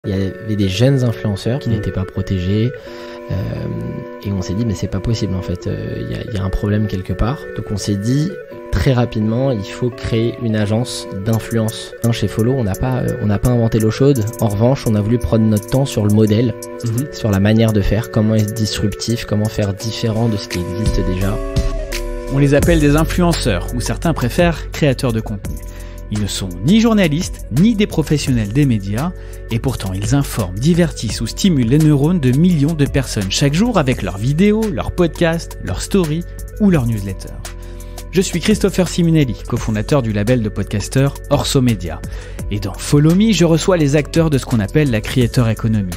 Il y avait des jeunes influenceurs qui n'étaient pas protégés et on s'est dit mais c'est pas possible en fait, il y a un problème quelque part. Donc on s'est dit très rapidement il faut créer une agence d'influence. Chez Follow on n'a pas inventé l'eau chaude, en revanche on a voulu prendre notre temps sur le modèle, sur la manière de faire, comment être disruptif, comment faire différent de ce qui existe déjà. On les appelle des influenceurs ou certains préfèrent créateurs de contenu. Ils ne sont ni journalistes, ni des professionnels des médias, et pourtant ils informent, divertissent ou stimulent les neurones de millions de personnes chaque jour avec leurs vidéos, leurs podcasts, leurs stories ou leurs newsletters. Je suis Christopher Simonelli, cofondateur du label de podcasteurs Orso Media. Et dans Follow Me, je reçois les acteurs de ce qu'on appelle la creator economy.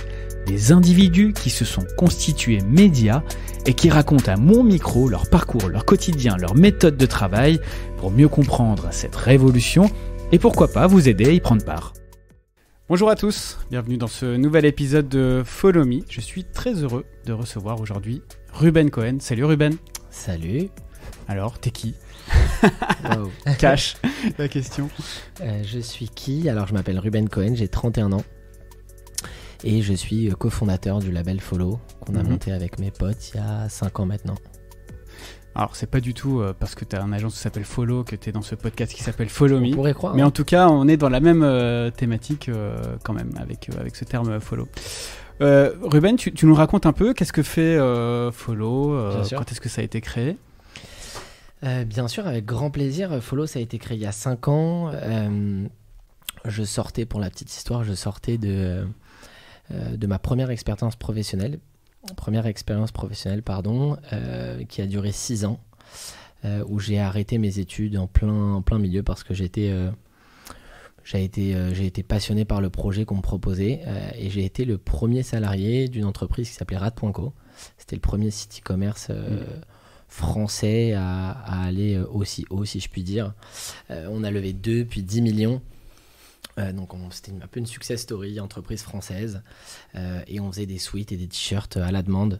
Des individus qui se sont constitués médias et qui racontent à mon micro leur parcours, leur quotidien, leur méthode de travail pour mieux comprendre cette révolution et pourquoi pas vous aider à y prendre part. Bonjour à tous, bienvenue dans ce nouvel épisode de Follow Me. Je suis très heureux de recevoir aujourd'hui Ruben Cohen. Salut Ruben. Salut. Alors, t'es qui? Wow. Cache la question. Je suis qui? Alors je m'appelle Ruben Cohen, j'ai 31 ans. Et je suis cofondateur du label Follow, qu'on a monté avec mes potes il y a 5 ans maintenant. Alors, c'est pas du tout parce que tu as un agence qui s'appelle Follow que tu es dans ce podcast qui s'appelle Follow Me. On pourrait croire. Mais en tout cas, on est dans la même thématique quand même, avec ce terme Follow. Ruben, tu nous racontes un peu qu'est-ce que fait Follow, quand est-ce que ça a été créé? Bien sûr, avec grand plaisir. Follow, ça a été créé il y a 5 ans. Pour la petite histoire, je sortais de ma première expérience professionnelle, qui a duré 6 ans, où j'ai arrêté mes études en plein milieu parce que j'ai été passionné par le projet qu'on me proposait et j'ai été le premier salarié d'une entreprise qui s'appelait Rad.co. C'était le premier site e-commerce français à aller aussi haut, si je puis dire. On a levé 2 puis 10 millions. Donc c'était un peu une success story, entreprise française, et on faisait des sweats et des t-shirts à la demande.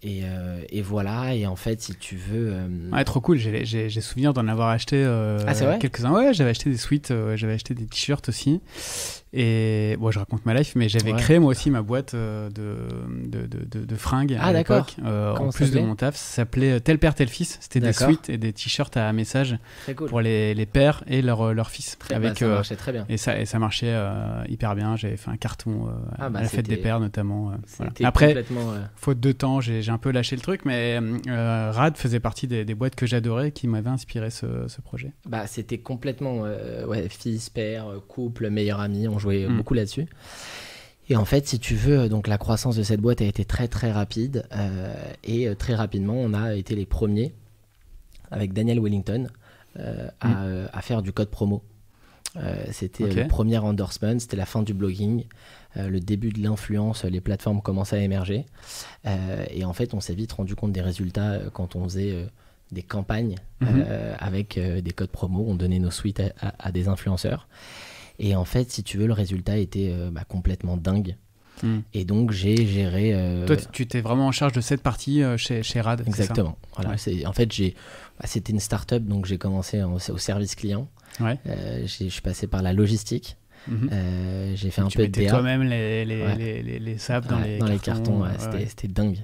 Et voilà, et en fait si tu veux Ouais, trop cool, j'ai souvenir d'en avoir acheté c'est vrai quelques-uns. Ouais, j'avais acheté des sweats, j'avais acheté des t-shirts aussi. Et bon, je raconte ma life, mais j'avais créé moi aussi ma boîte de fringues à l'époque. En plus de mon taf, ça s'appelait Tel Père Tel Fils. C'était des sweats et des t-shirts à message pour les pères et leurs fils. Ça marchait très bien. Et ça marchait hyper bien. J'avais fait un carton à la fête des pères notamment. Voilà. Après, faute de temps, j'ai un peu lâché le truc, mais Rad faisait partie des boîtes que j'adorais qui m'avaient inspiré ce projet. C'était complètement fils, père, couple, meilleur ami. On jouait beaucoup là-dessus. Et en fait, si tu veux, donc la croissance de cette boîte a été très très rapide et très rapidement, on a été les premiers avec Daniel Wellington à faire du code promo. C'était le premier endorsement, c'était la fin du blogging, le début de l'influence, les plateformes commençaient à émerger. Et en fait, on s'est vite rendu compte des résultats quand on faisait des campagnes avec des codes promo. On donnait nos suites à des influenceurs. Et en fait, si tu veux, le résultat était complètement dingue. Et donc, j'ai géré... Toi, tu étais vraiment en charge de cette partie chez Rad. Exactement. Voilà, en fait, c'était une start-up, donc j'ai commencé au service client. Ouais. Je suis passé par la logistique. J'ai fait un peu de DA. Tu mettais toi-même les sables dans les cartons. C'était dingue.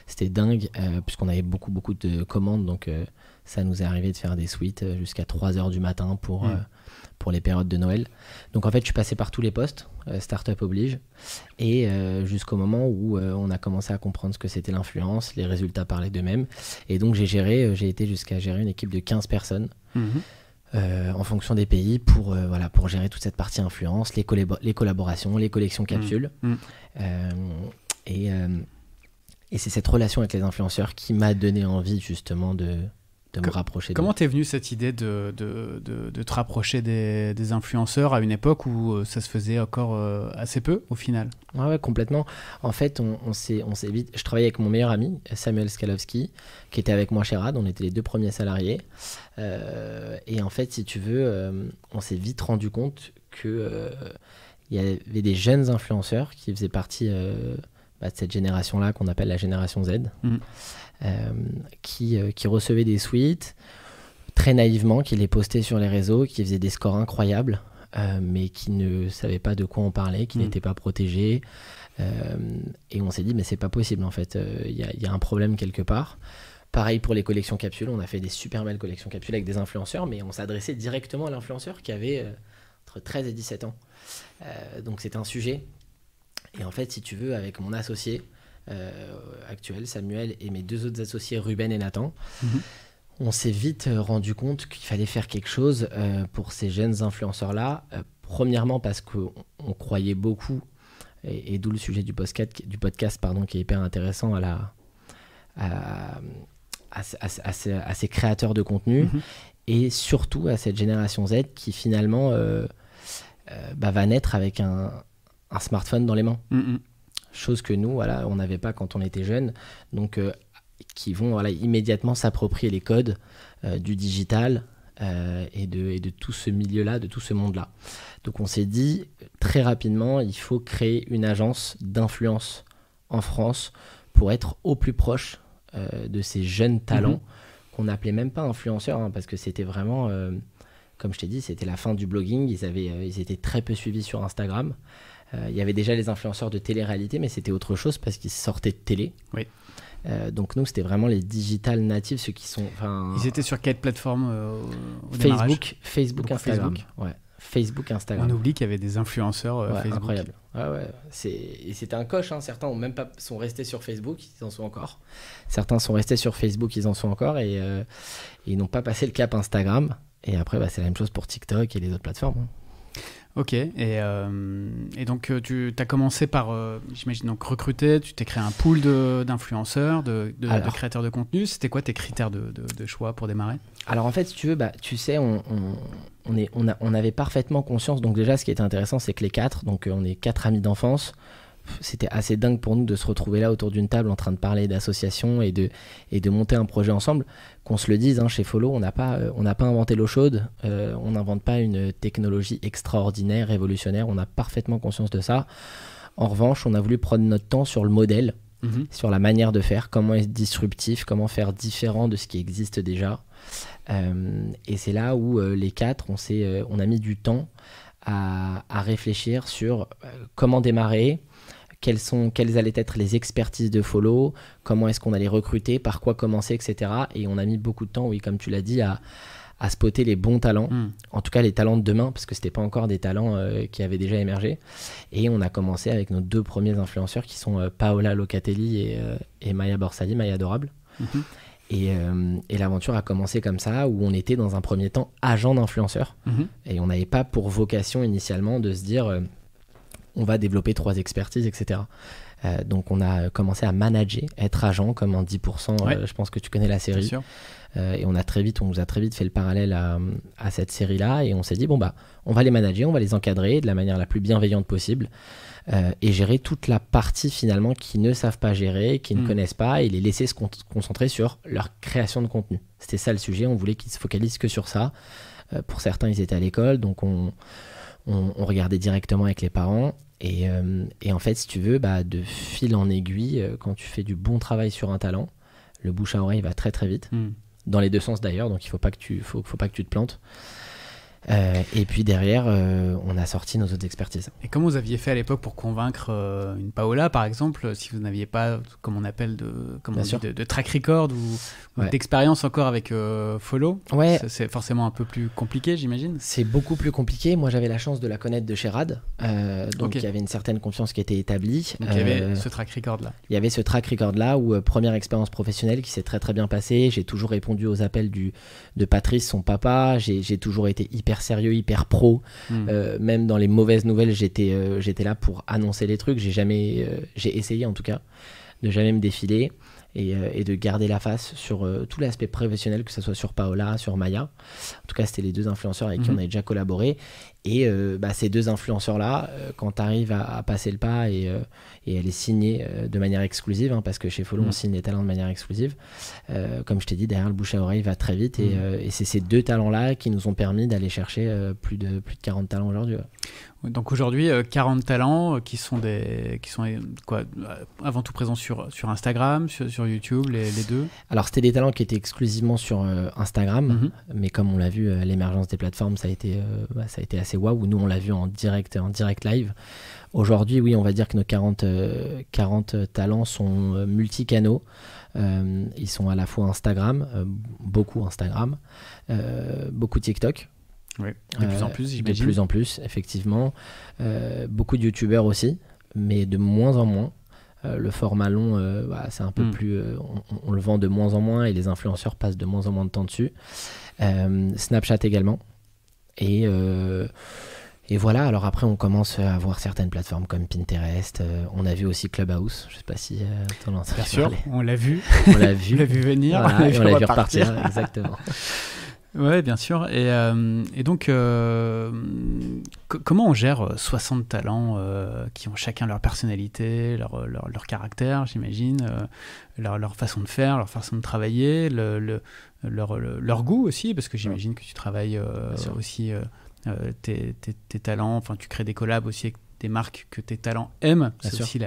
C'était dingue, puisqu'on avait beaucoup de commandes. Donc, ça nous est arrivé de faire des suites jusqu'à 3h du matin pour les périodes de Noël. Donc en fait, je suis passé par tous les postes, startup oblige, et jusqu'au moment où on a commencé à comprendre ce que c'était l'influence, les résultats parlaient d'eux-mêmes. Et donc j'ai été jusqu'à gérer une équipe de 15 personnes en fonction des pays pour gérer toute cette partie influence, les collaborations, les collections capsules. Et c'est cette relation avec les influenceurs qui m'a donné envie justement de me rapprocher. Comment t'es venue cette idée de te rapprocher des influenceurs à une époque où ça se faisait encore assez peu au final? Ouais, complètement. En fait, on s'est vite... Je travaillais avec mon meilleur ami, Samuel Skalowski, qui était avec moi chez Rad. On était les 2 premiers salariés. Et en fait, si tu veux, on s'est vite rendu compte qu'il y avait des jeunes influenceurs qui faisaient partie de cette génération-là qu'on appelle la génération Z. Qui recevaient des suites très naïvement, qui les postaient sur les réseaux, qui faisaient des scores incroyables, mais qui ne savaient pas de quoi en parler, qui n'étaient pas protégés. Et on s'est dit, mais c'est pas possible en fait, il y a un problème quelque part. Pareil pour les collections capsules, on a fait des super belles collections capsules avec des influenceurs, mais on s'adressait directement à l'influenceur qui avait entre 13 et 17 ans. Donc c'est un sujet. Et en fait, si tu veux, avec mon associé actuel, Samuel, et mes 2 autres associés, Ruben et Nathan, on s'est vite rendu compte qu'il fallait faire quelque chose pour ces jeunes influenceurs-là. Premièrement parce qu'on croyait beaucoup, et d'où le sujet du podcast qui est hyper intéressant à ces créateurs de contenu, et surtout à cette génération Z qui finalement va naître avec un smartphone dans les mains. Chose que nous, on n'avait pas quand on était jeunes. Donc, qui vont immédiatement s'approprier les codes du digital et de tout ce milieu-là, de tout ce monde-là. Donc, on s'est dit très rapidement, il faut créer une agence d'influence en France pour être au plus proche de ces jeunes talents qu'on n'appelait même pas influenceurs, parce que c'était vraiment, comme je t'ai dit, c'était la fin du blogging. Ils étaient très peu suivis sur Instagram. Il y avait déjà les influenceurs de télé-réalité, mais c'était autre chose parce qu'ils sortaient de télé. Oui. Donc nous, c'était vraiment les digital natives, ceux qui sont... Ils étaient sur quelle plateforme au Facebook, Instagram. Ouais. Facebook, Instagram. On oublie qu'il y avait des influenceurs Facebook. Incroyable. Et c'était un coche. Certains sont restés sur Facebook, ils en sont encore. Certains sont restés sur Facebook, ils en sont encore. Et ils n'ont pas passé le cap Instagram. Et après, c'est la même chose pour TikTok et les autres plateformes. Ok, et donc tu as commencé par, j'imagine, donc recruter, tu t'es créé un pool d'influenceurs, de créateurs de contenu. C'était quoi tes critères de choix pour démarrer ? Alors en fait, si tu veux, tu sais, on avait parfaitement conscience. Donc déjà, ce qui était intéressant, c'est que les 4, donc on est 4 amis d'enfance. C'était assez dingue pour nous de se retrouver là autour d'une table en train de parler d'associations et de monter un projet ensemble. Qu'on se le dise, chez Follow, on n'a pas inventé l'eau chaude, on n'invente pas une technologie extraordinaire, révolutionnaire, on a parfaitement conscience de ça. En revanche, on a voulu prendre notre temps sur le modèle, sur la manière de faire, comment être disruptif, comment faire différent de ce qui existe déjà. Et c'est là où les 4, on a mis du temps à réfléchir sur comment démarrer, quelles allaient être les expertises de Follow, comment est-ce qu'on allait recruter, par quoi commencer, etc. Et on a mis beaucoup de temps, oui, comme tu l'as dit, à spotter les bons talents, en tout cas les talents de demain, parce que ce n'était pas encore des talents qui avaient déjà émergé. Et on a commencé avec nos 2 premiers influenceurs qui sont Paola Locatelli et Maya Borsali, Maya Adorable. Et l'aventure a commencé comme ça, où on était dans un premier temps agent d'influenceurs. Et on n'avait pas pour vocation initialement de se dire... on va développer 3 expertises, etc. Donc, on a commencé à manager, être agent, comme en 10%. Je pense que tu connais la série. Bien sûr. Et on nous a très vite fait le parallèle à cette série-là. Et on s'est dit, on va les manager, on va les encadrer de la manière la plus bienveillante possible. Et gérer toute la partie, finalement, qui ne savent pas gérer, qui ne connaissent pas, et les laisser se concentrer sur leur création de contenu. C'était ça le sujet. On voulait qu'ils se focalisent que sur ça. Pour certains, ils étaient à l'école. Donc, on regardait directement avec les parents. Et en fait, si tu veux, de fil en aiguille, quand tu fais du bon travail sur un talent, le bouche à oreille va très très vite, dans les 2 sens d'ailleurs, donc il faut pas que tu te plantes. Et puis derrière, on a sorti nos autres expertises. Et comment vous aviez fait à l'époque pour convaincre une Paola, par exemple, si vous n'aviez pas, comme on appelle, de track record ou d'expérience encore avec Follow? C'est forcément un peu plus compliqué, j'imagine. C'est beaucoup plus compliqué. Moi, j'avais la chance de la connaître de chez Rad, donc il y avait une certaine confiance qui était établie. Donc il y avait ce track record-là. Il y avait ce track record-là, où première expérience professionnelle qui s'est très très bien passée. J'ai toujours répondu aux appels de Patrice, son papa. J'ai toujours été hyper sérieux, hyper pro. Même dans les mauvaises nouvelles, j'étais là pour annoncer les trucs. J'ai essayé en tout cas de jamais me défiler et de garder la face sur tout l'aspect professionnel, que ce soit sur Paola, sur Maya. En tout cas, c'était les 2 influenceurs avec qui on avait déjà collaboré. Et ces 2 influenceurs-là, quand tu arrives à passer le pas et à les signer de manière exclusive, parce que chez Follow, on signe les talents de manière exclusive, comme je t'ai dit, derrière le bouche à oreille va très vite. Et c'est ces 2 talents-là qui nous ont permis d'aller chercher plus de 40 talents aujourd'hui. Donc aujourd'hui, 40 talents qui sont avant tout présents sur Instagram, sur YouTube, les 2. Alors c'était des talents qui étaient exclusivement sur Instagram, mais comme on l'a vu, l'émergence des plateformes, ça a été assez waouh. Nous, on l'a vu en direct live. Aujourd'hui, oui, on va dire que nos 40 talents sont multicanaux. Ils sont à la fois Instagram, beaucoup Instagram, beaucoup TikTok. Oui, de plus en plus, j'imagine. De plus en plus, effectivement. Beaucoup de youtubeurs aussi, mais de moins en moins. Le format long, c'est un peu plus... on le vend de moins en moins et les influenceurs passent de moins en moins de temps dessus. Snapchat également. Et voilà, alors après, on commence à voir certaines plateformes comme Pinterest. On a vu aussi Clubhouse. Je ne sais pas si tu en as entendu parler. Bien sûr, on l'a vu. On l'a vu. On l'a vu venir. Voilà, et on l'a vu repartir. Exactement. Ouais, bien sûr. Et donc, comment on gère 60 talents qui ont chacun leur personnalité, leur caractère, j'imagine, leur façon de faire, leur façon de travailler, leur goût aussi, parce que j'imagine que tu travailles aussi tes talents, enfin tu crées des collabs aussi avec des marques que tes talents aiment, c'est aussi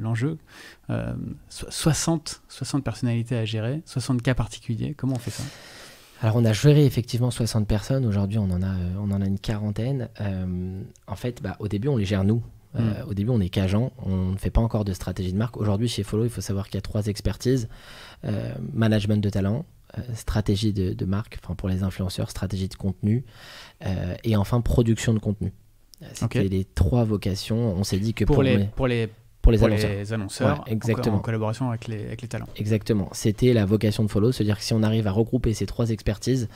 l'enjeu. 60 personnalités à gérer, 60 cas particuliers, comment on fait ça ? Alors on a géré effectivement 60 personnes, aujourd'hui on en a une quarantaine. En fait, au début on les gère nous. Au début on est qu'agents, on ne fait pas encore de stratégie de marque. Aujourd'hui chez Follow, il faut savoir qu'il y a 3 expertises. Management de talent, stratégie de marque, pour les influenceurs, stratégie de contenu et enfin production de contenu. C'était les 3 vocations. On s'est dit que pour les annonceurs, ouais, exactement. En collaboration avec les talents. Exactement. C'était la vocation de Follow, se dire que si on arrive à regrouper ces 3 expertises,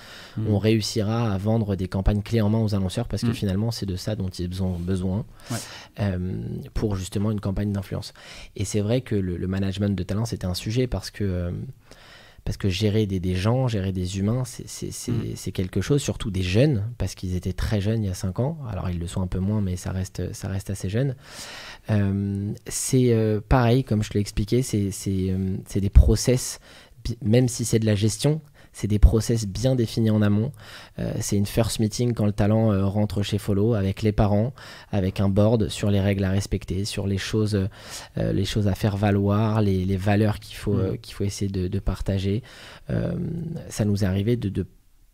on réussira à vendre des campagnes clés en main aux annonceurs parce que finalement, c'est de ça dont ils ont besoin pour justement une campagne d'influence. Et c'est vrai que le management de talent, c'était un sujet parce que gérer des gens, gérer des humains, c'est quelque chose, surtout des jeunes, parce qu'ils étaient très jeunes il y a 5 ans. Alors, ils le sont un peu moins, mais ça reste assez jeune. C'est pareil, comme je te l'ai expliqué, c'est des process, même si c'est de la gestion, c'est des process bien définis en amont. C'est une first meeting quand le talent rentre chez Follow avec les parents, avec un board sur les règles à respecter, sur les choses à faire valoir, les valeurs qu'il faut essayer de partager. Ça nous est arrivé de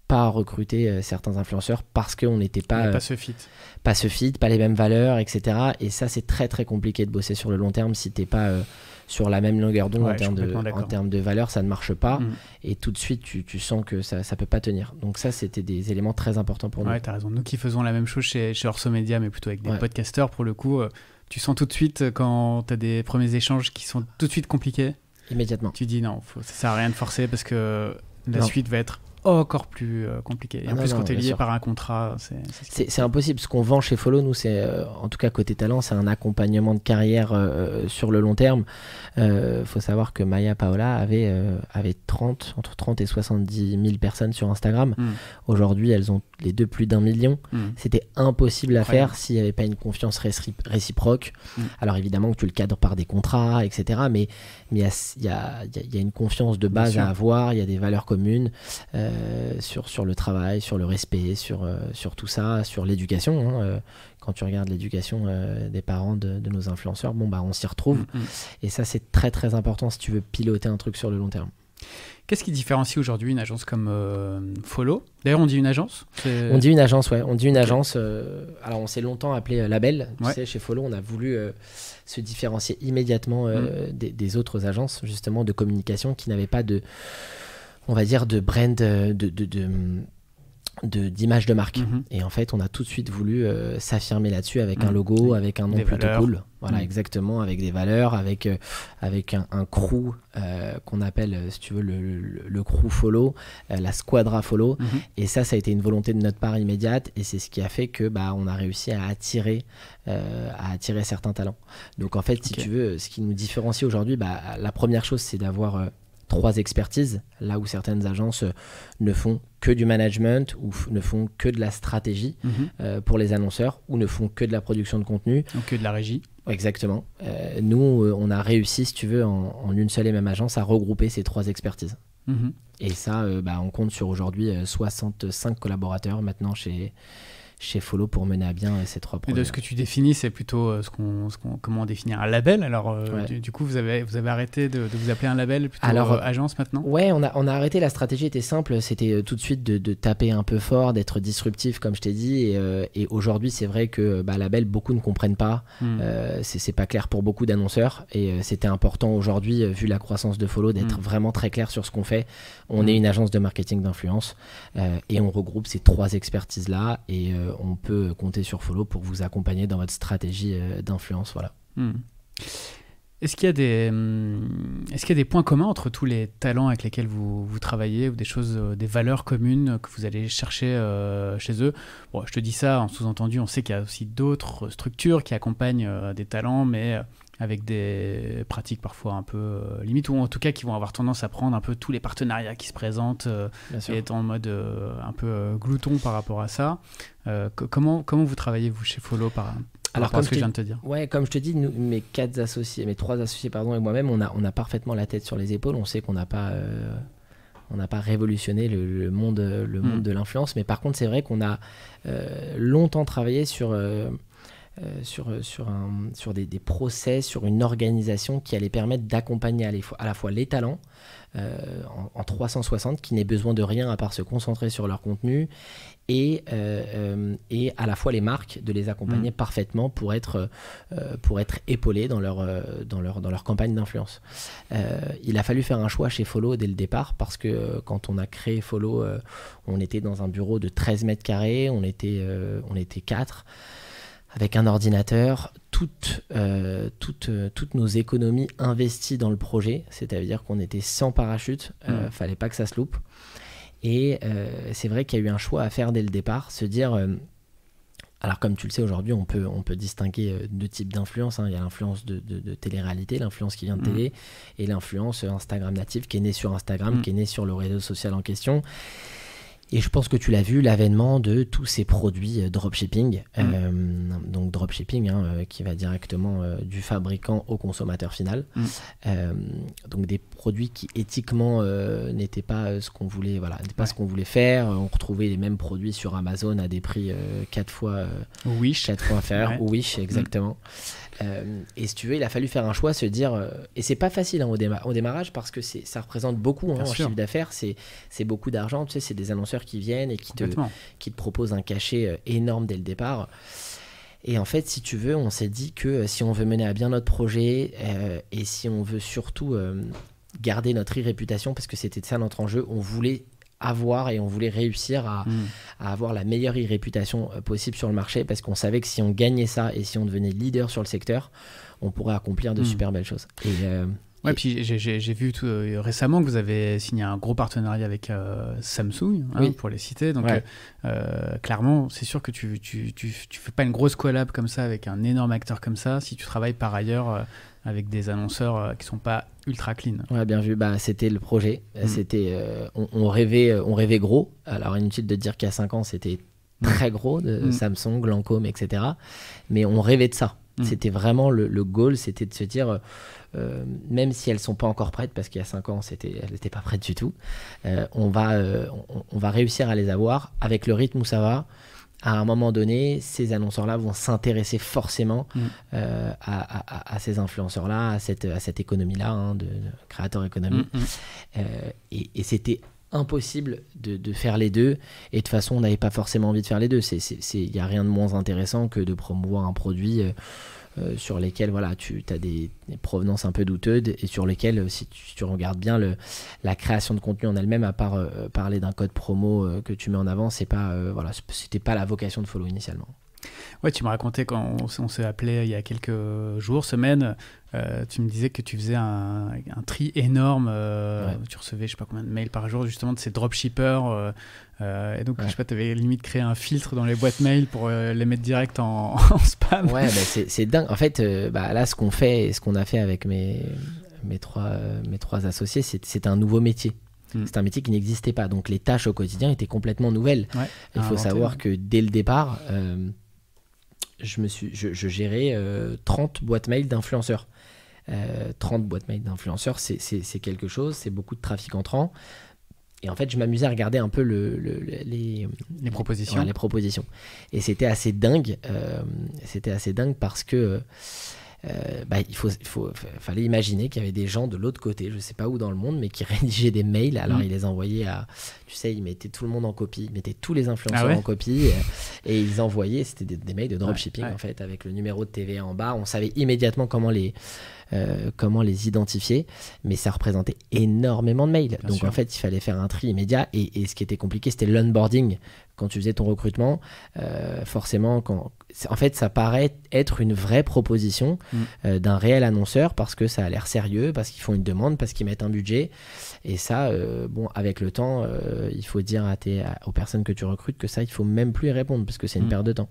pas recruter certains influenceurs parce qu'on n'était pas ce fit, pas les mêmes valeurs, etc. Et ça, c'est très très compliqué de bosser sur le long terme si t'es pas sur la même longueur d'onde en termes de valeurs, ça ne marche pas. Et tout de suite, tu sens que ça peut pas tenir. Donc ça, c'était des éléments très importants pour nous. Ouais, t'as raison. Nous qui faisons la même chose chez Orso Media, mais plutôt avec des podcasteurs, pour le coup, tu sens tout de suite quand t'as des premiers échanges qui sont tout de suite compliqués. Immédiatement. Tu dis non, ça sert à rien de forcer parce que la suite va être encore plus compliqué. Et en plus, quand tu es lié par un contrat, c'est impossible. Ce qu'on vend chez Follow, nous, c'est en tout cas côté talent, c'est un accompagnement de carrière sur le long terme. Faut savoir que Maya Paola avait entre 30 et 70 000 personnes sur Instagram. Aujourd'hui, elles ont les deux plus d'1 million. C'était impossible à faire s'il n'y avait pas une confiance réciproque. Alors évidemment que tu le cadres par des contrats, etc. Mais il y a une confiance de base à avoir, il y a des valeurs communes. Sur le travail, sur le respect, sur tout ça, sur l'éducation. Quand tu regardes l'éducation des parents de nos influenceurs, on s'y retrouve. Et ça, c'est très très important si tu veux piloter un truc sur le long terme. Qu'est-ce qui différencie aujourd'hui une agence comme Follow ? D'ailleurs, on dit une agence ? On dit une agence, ouais. On dit une agence. Alors, on s'est longtemps appelé label. Tu sais, chez Follow, on a voulu se différencier immédiatement des autres agences, justement, de communication qui n'avaient pas on va dire de brand, d'image de marque. Et en fait, on a tout de suite voulu s'affirmer là-dessus avec un logo, avec un nom plutôt cool. Voilà, exactement, avec des valeurs, avec un crew qu'on appelle, si tu veux, le crew Follow, la squadra Follow. Et ça a été une volonté de notre part immédiate et c'est ce qui a fait que on a réussi à attirer certains talents. Donc en fait, si tu veux, ce qui nous différencie aujourd'hui, la première chose, c'est d'avoir 3 expertises, là où certaines agences ne font que du management ou ne font que de la stratégie pour les annonceurs ou ne font que de la production de contenu. Donc que de la régie. Exactement. Nous, on a réussi, si tu veux, en une seule et même agence, à regrouper ces 3 expertises. Et ça, on compte sur aujourd'hui 65 collaborateurs maintenant chez chez Follow pour mener à bien ces 3 projets. Et de ce que tu définis, c'est plutôt comment on définit un label. Alors, du coup, vous avez arrêté de vous appeler un label, plutôt agence maintenant? Ouais, on a arrêté. La stratégie était simple. C'était tout de suite de taper un peu fort, d'être disruptif, comme je t'ai dit. Et aujourd'hui, c'est vrai que label, beaucoup ne comprennent pas. C'est pas clair pour beaucoup d'annonceurs. Et c'était important aujourd'hui, vu la croissance de Follow, d'être vraiment très clair sur ce qu'on fait. On est une agence de marketing d'influence et on regroupe ces 3 expertises-là. Et on peut compter sur Follow pour vous accompagner dans votre stratégie d'influence. Voilà. Est-ce qu'il y a des points communs entre tous les talents avec lesquels vous travaillez, ou des choses, des valeurs communes que vous allez chercher chez eux? Bon, je te dis ça en sous-entendu, on sait qu'il y a aussi d'autres structures qui accompagnent des talents, mais avec des pratiques parfois un peu limites, ou en tout cas qui vont avoir tendance à prendre un peu tous les partenariats qui se présentent et être en mode un peu glouton par rapport à ça. Comment vous travaillez, vous, chez Follow, par rapport à ce que je viens de te dire? Ouais, comme je te dis, mes 3 associés et moi-même, on a parfaitement la tête sur les épaules. On sait qu'on n'a pas révolutionné le monde de l'influence, mais par contre, c'est vrai qu'on a longtemps travaillé sur des process, sur une organisation qui allait permettre d'accompagner à la fois les talents en 360, qui n'aient besoin de rien à part se concentrer sur leur contenu, et à la fois les marques, de les accompagner parfaitement pour être épaulés dans leur campagne d'influence. Il a fallu faire un choix chez Follow dès le départ, parce que quand on a créé Follow, on était dans un bureau de 13 mètres carrés, on était 4, avec un ordinateur, toutes nos économies investies dans le projet, c'est-à-dire qu'on était sans parachute, fallait pas que ça se loupe. Et c'est vrai qu'il y a eu un choix à faire dès le départ, se dire... alors comme tu le sais aujourd'hui, on peut distinguer 2 types d'influence. Il y a l'influence de télé-réalité, l'influence qui vient de télé, et l'influence Instagram native qui est née sur Instagram, qui est née sur le réseau social en question. Et je pense que tu l'as vu, l'avènement de tous ces produits dropshipping. Donc dropshipping qui va directement du fabricant au consommateur final. Donc des produits qui éthiquement n'étaient pas ce qu'on voulait, ce qu'on voulait faire. On retrouvait les mêmes produits sur Amazon à des prix 4 fois inférieurs. Wish, exactement. Et si tu veux, il a fallu faire un choix, se dire, et c'est pas facile au démarrage, parce que ça représente beaucoup en chiffre d'affaires, c'est beaucoup d'argent, tu sais, c'est des annonceurs qui viennent et qui te proposent un cachet énorme dès le départ. Et en fait, si tu veux, on s'est dit que si on veut mener à bien notre projet et si on veut surtout garder notre e-réputation, parce que c'était ça notre enjeu, on voulait réussir à avoir la meilleure e-réputation possible sur le marché, parce qu'on savait que si on gagnait ça et si on devenait leader sur le secteur, on pourrait accomplir de super belles choses. Puis j'ai vu récemment que vous avez signé un gros partenariat avec Samsung, pour les citer. Donc clairement, c'est sûr que tu fais pas une grosse collab comme ça avec un énorme acteur comme ça si tu travailles par ailleurs avec des annonceurs qui sont pas ultra clean. Ouais, bien vu. C'était le projet. C'était, on rêvait gros. Alors inutile de dire qu'il y a 5 ans, c'était très gros, de Samsung, Lancôme, etc. Mais on rêvait de ça. C'était vraiment le goal, c'était de se dire, même si elles sont pas encore prêtes, parce qu'il y a 5 ans, elles n'étaient pas prêtes du tout, on va réussir à les avoir avec le rythme où ça va. À un moment donné, ces annonceurs-là vont s'intéresser forcément à ces influenceurs-là, à cette économie-là, de créateur économie. Et c'était impossible de faire les deux, et de toute façon on n'avait pas forcément envie de faire les deux. Il n'y a rien de moins intéressant que de promouvoir un produit sur lesquels tu as des provenances un peu douteuses, et sur lesquels, si tu regardes bien la création de contenu en elle-même, à part parler d'un code promo que tu mets en avant, c'était pas la vocation de Follow initialement. Ouais, tu m'as raconté quand on s'est appelé il y a quelques jours, semaines, tu me disais que tu faisais un tri énorme, tu recevais je sais pas combien de mails par jour justement de ces dropshippers, et donc je sais pas, tu avais limite créé un filtre dans les boîtes mail pour les mettre direct en spam. Ouais, c'est dingue. En fait, là ce qu'on a fait avec mes 3 associés, c'est un nouveau métier. C'est un métier qui n'existait pas, donc les tâches au quotidien étaient complètement nouvelles. Il faut savoir que dès le départ, je gérais 30 boîtes mail d'influenceurs. 30 boîtes mail d'influenceurs, c'est quelque chose, c'est beaucoup de trafic entrant. Et en fait, je m'amusais à regarder un peu les propositions. Les propositions. Et c'était assez dingue. Parce que fallait imaginer qu'il y avait des gens de l'autre côté, je sais pas où dans le monde, mais qui rédigeaient des mails. Alors ils les envoyaient ils mettaient tout le monde en copie, ils mettaient tous les influenceurs en copie et ils envoyaient, c'était des mails de dropshipping en fait, avec le numéro de TVA en bas. On savait immédiatement comment les identifier, mais ça représentait énormément de mails. Donc en fait, il fallait faire un tri immédiat et ce qui était compliqué, c'était l'onboarding. Quand tu faisais ton recrutement, forcément, en fait, ça paraît être une vraie proposition d'un réel annonceur parce que ça a l'air sérieux, parce qu'ils font une demande, parce qu'ils mettent un budget. Et ça, avec le temps, il faut dire aux personnes que tu recrutes que ça, il faut même plus y répondre parce que c'est une perte de temps.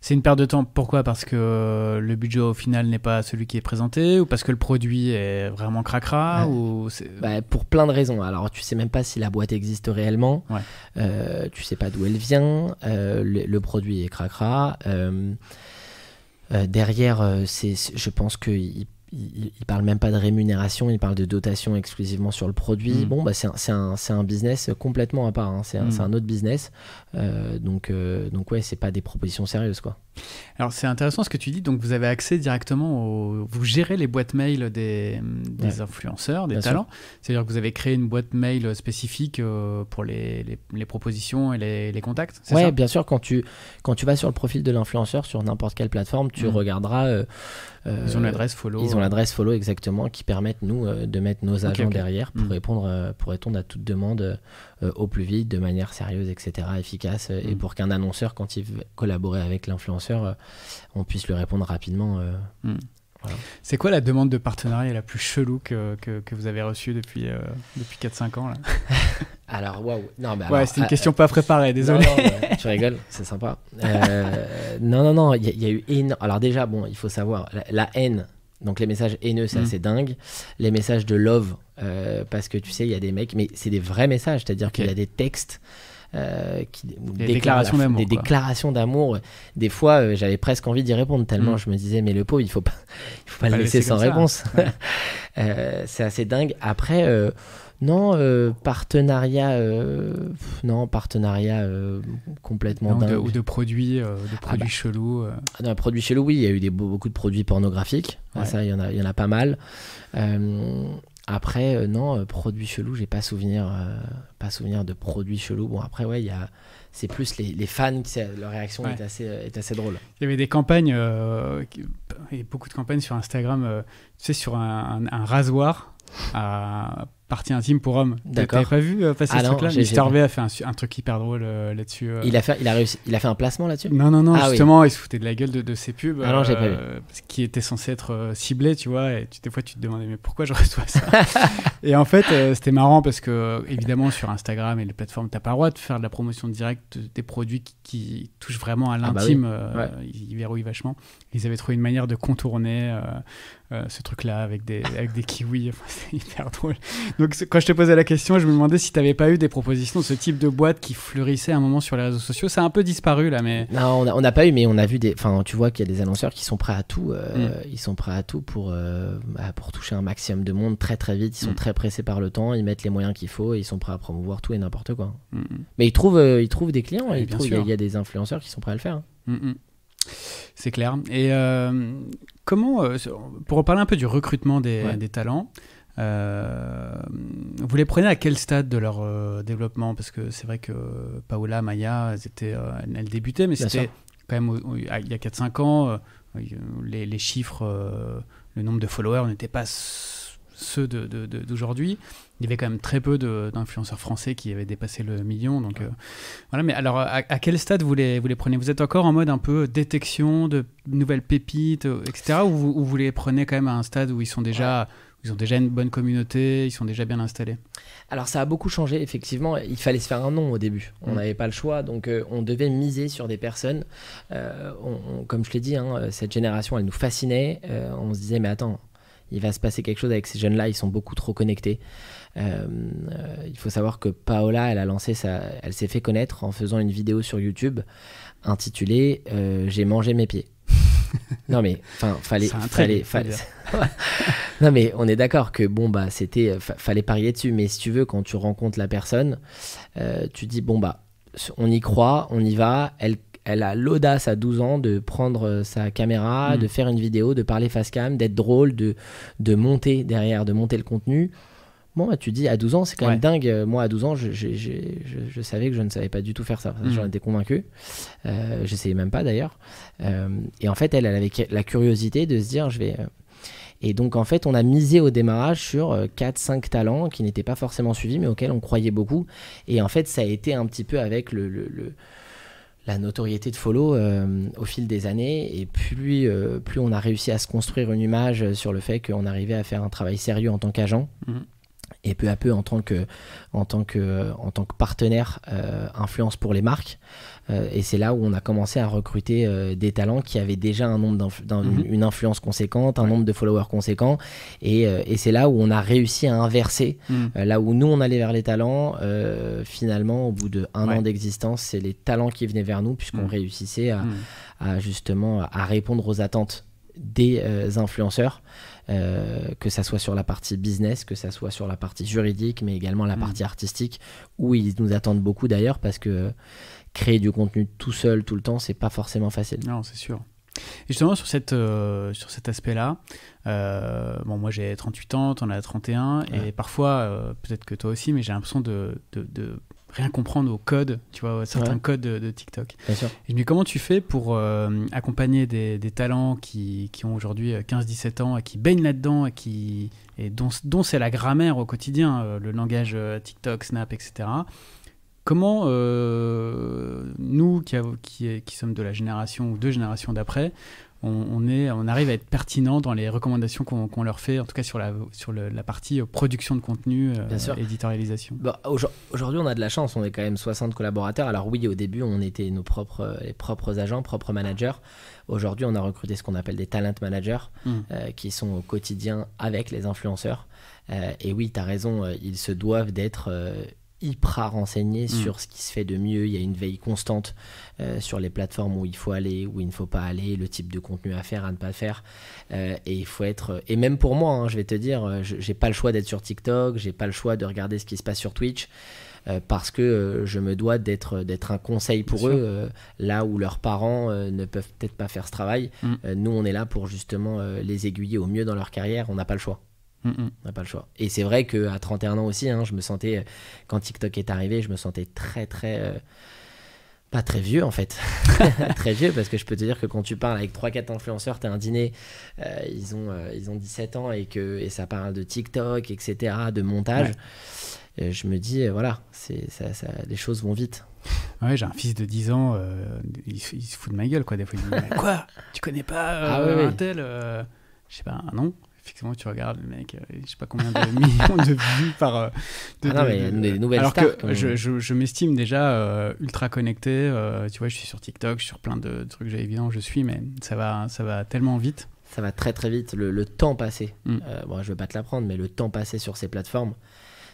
C'est une perte de temps. Pourquoi ? Parce que le budget au final n'est pas celui qui est présenté, ou parce que le produit est vraiment cracra ou pour plein de raisons. Alors tu sais même pas si la boîte existe réellement, tu sais pas d'où elle vient, le produit est cracra. Derrière, je pense qu'il parle même pas de rémunération, il parle de dotation exclusivement sur le produit. C'est un business complètement à part, hein. C'est un autre business. Donc c'est pas des propositions sérieuses, quoi. Alors c'est intéressant ce que tu dis, donc vous avez accès directement vous gérez les boîtes mail des influenceurs, des Bien talents. sûr. C'est-à-dire que vous avez créé une boîte mail spécifique pour les propositions et les contacts, c'est ça ? Bien sûr, quand tu vas sur le profil de l'influenceur sur n'importe quelle plateforme, tu regarderas ils ont l'adresse follow. Ils ont l'adresse follow, exactement, qui permettent nous de mettre nos agents derrière pour répondre à toute demande au plus vite, de manière sérieuse, etc., efficace, et pour qu'un annonceur, quand il veut collaborer avec l'influenceur, on puisse lui répondre rapidement. Voilà. C'est quoi la demande de partenariat la plus chelou que vous avez reçue depuis 4-5 ans là ? Alors, waouh. C'était une question pas préparée, désolé. Non, tu rigoles, c'est sympa. Non, il y a eu Alors déjà, il faut savoir, la haine, donc les messages haineux, c'est assez dingue. Les messages de love, parce que tu sais, il y a des mecs, mais c'est des vrais messages, c'est-à-dire qu'il y a des textes... des déclarations d'amour. Des fois j'avais presque envie d'y répondre tellement je me disais mais le pauvre il faut pas le laisser sans réponse. C'est assez dingue. Après partenariat complètement dingue. Ou de produits chelous. Non, produits chelous, oui, il y a eu beaucoup de produits pornographiques. Ça il y en a pas mal. Après, produits chelous, j'ai pas souvenir de produits chelous. Bon, après, c'est plus les fans, leur réaction est assez drôle. Il y avait des campagnes, et beaucoup de campagnes sur Instagram, sur un rasoir à partie intime pour hommes. D'accord. T'avais pas vu passer ce truc-là ? Mister V a fait un truc hyper drôle là-dessus. Il a fait un placement là-dessus ? Non, justement, il se foutait de la gueule de ses pubs. Ah non, j'ai pas vu. Qui était censé être ciblé, tu vois, et des fois tu te demandais mais pourquoi je reçois ça ? Et en fait, c'était marrant parce que, évidemment, sur Instagram et les plateformes, t'as pas le droit de faire de la promotion directe des produits qui touchent vraiment à l'intime. Ils verrouillent vachement. Ils avaient trouvé une manière de contourner ce truc-là avec des kiwis. Enfin, c'est hyper drôle. Donc, quand je te posais la question, je me demandais si t'avais pas eu des propositions de ce type de boîte qui fleurissaient à un moment sur les réseaux sociaux. Ça a un peu disparu, là, mais... Non, on n'a pas eu, mais on a vu tu vois qu'il y a des annonceurs qui sont prêts à tout. Ils sont prêts à tout pour toucher un maximum de monde très, très vite. Ils sont très pressés par le temps. Ils mettent les moyens qu'il faut et ils sont prêts à promouvoir tout et n'importe quoi. Mais ils trouvent des clients. Il y a des influenceurs qui sont prêts à le faire. C'est clair. Et comment, pour reparler un peu du recrutement des talents, vous les prenez à quel stade de leur développement ? Parce que c'est vrai que Paola, Maya, elles débutaient, mais c'était quand même il y a 4-5 ans, les chiffres, le nombre de followers n'étaient pas ceux d'aujourd'hui. Il y avait quand même très peu d'influenceurs français qui avaient dépassé le million. Donc, voilà. Mais alors, à quel stade vous les prenez ? Vous êtes encore en mode un peu détection de nouvelles pépites, etc. Ou vous les prenez quand même à un stade où ils ont déjà une bonne communauté, ils sont déjà bien installés ? Alors ça a beaucoup changé, effectivement. Il fallait se faire un nom au début. On n'avait pas le choix, donc on devait miser sur des personnes. Comme je l'ai dit, cette génération, elle nous fascinait. On se disait, mais attends, il va se passer quelque chose avec ces jeunes-là, ils sont beaucoup trop connectés. Il faut savoir que Paola, elle s'est fait connaître en faisant une vidéo sur YouTube intitulée « J'ai mangé mes pieds ». Non mais, fallait Non, mais on est d'accord que bon, bah, fallait parier dessus. Mais si tu veux, quand tu rencontres la personne, tu dis, bon, bah, on y croit, on y va. Elle a l'audace à 12 ans de prendre sa caméra, de faire une vidéo, de parler face cam, d'être drôle, de monter derrière, de monter le contenu. Bon, bah, tu dis, à 12 ans, c'est quand même dingue. Moi, à 12 ans, je savais que je ne savais pas du tout faire ça. J'en étais convaincu. J'essayais même pas, d'ailleurs. Et en fait, elle avait la curiosité de se dire, Et donc, en fait, on a misé au démarrage sur 4-5 talents qui n'étaient pas forcément suivis, mais auxquels on croyait beaucoup. Et en fait, ça a été un petit peu avec la notoriété de Follow au fil des années. Et plus on a réussi à se construire une image sur le fait qu'on arrivait à faire un travail sérieux en tant qu'agent, et peu à peu en tant que partenaire influence pour les marques. Et c'est là où on a commencé à recruter des talents qui avaient déjà un nombre une influence conséquente, un nombre de followers conséquent. Et c'est là où on a réussi à inverser. Là où nous, on allait vers les talents, finalement, au bout de 1 an d'existence, c'est les talents qui venaient vers nous, puisqu'on réussissait à justement à répondre aux attentes des influenceurs, que ça soit sur la partie business, que ça soit sur la partie juridique, mais également la partie artistique, où ils nous attendent beaucoup d'ailleurs, parce que créer du contenu tout seul, tout le temps, c'est pas forcément facile. Non, c'est sûr. Et justement, sur cet aspect-là, moi j'ai 38 ans, t'en as 31, et parfois, peut-être que toi aussi, mais j'ai l'impression de rien comprendre au code, tu vois, certains codes de TikTok. Bien sûr. Et je me dis, comment tu fais pour accompagner des talents qui ont aujourd'hui 15-17 ans et qui baignent là-dedans et dont c'est la grammaire au quotidien, le langage TikTok, Snap, etc. Comment nous qui sommes de la génération ou 2 générations d'après, on arrive à être pertinent dans les recommandations qu'on leur fait, en tout cas sur la partie production de contenu, éditorialisation. Bon, aujourd'hui, on a de la chance, on est quand même 60 collaborateurs. Alors oui, au début, on était les propres agents, propres managers. Aujourd'hui, on a recruté ce qu'on appelle des talent managers qui sont au quotidien avec les influenceurs. Et oui, tu as raison, ils se doivent d'être hyper renseignés sur ce qui se fait de mieux. Il y a une veille constante sur les plateformes où il faut aller, où il ne faut pas aller, le type de contenu à faire, à ne pas faire. Et il faut être... Et même pour moi, je vais te dire, j'ai pas le choix d'être sur TikTok, j'ai pas le choix de regarder ce qui se passe sur Twitch, parce que je me dois d'être un conseil pour eux, là où leurs parents ne peuvent peut-être pas faire ce travail. Nous, on est là pour justement les aiguiller au mieux dans leur carrière. On n'a pas le choix. On n'a pas le choix. Et c'est vrai qu'à 31 ans aussi, je me sentais, quand TikTok est arrivé, je me sentais pas très vieux en fait. Très vieux, parce que je peux te dire que quand tu parles avec 3-4 influenceurs, t'as un dîner, ils ont 17 ans et ça parle de TikTok, etc., de montage. Je me dis, voilà, les choses vont vite. Ouais, j'ai un fils de 10 ans, il se fout de ma gueule, quoi. Des fois, il me dit, quoi, tu connais pas un tel je sais pas, non. Effectivement, tu regardes le mec, je sais pas combien de millions de vues par... mais des nouvelles alors stars. Que je m'estime déjà ultra connecté. Tu vois, je suis sur TikTok, je suis sur plein de trucs, évidemment, je suis, mais ça va tellement vite. Ça va très très vite. Le temps passé, bon, je veux pas te l'apprendre, mais le temps passé sur ces plateformes,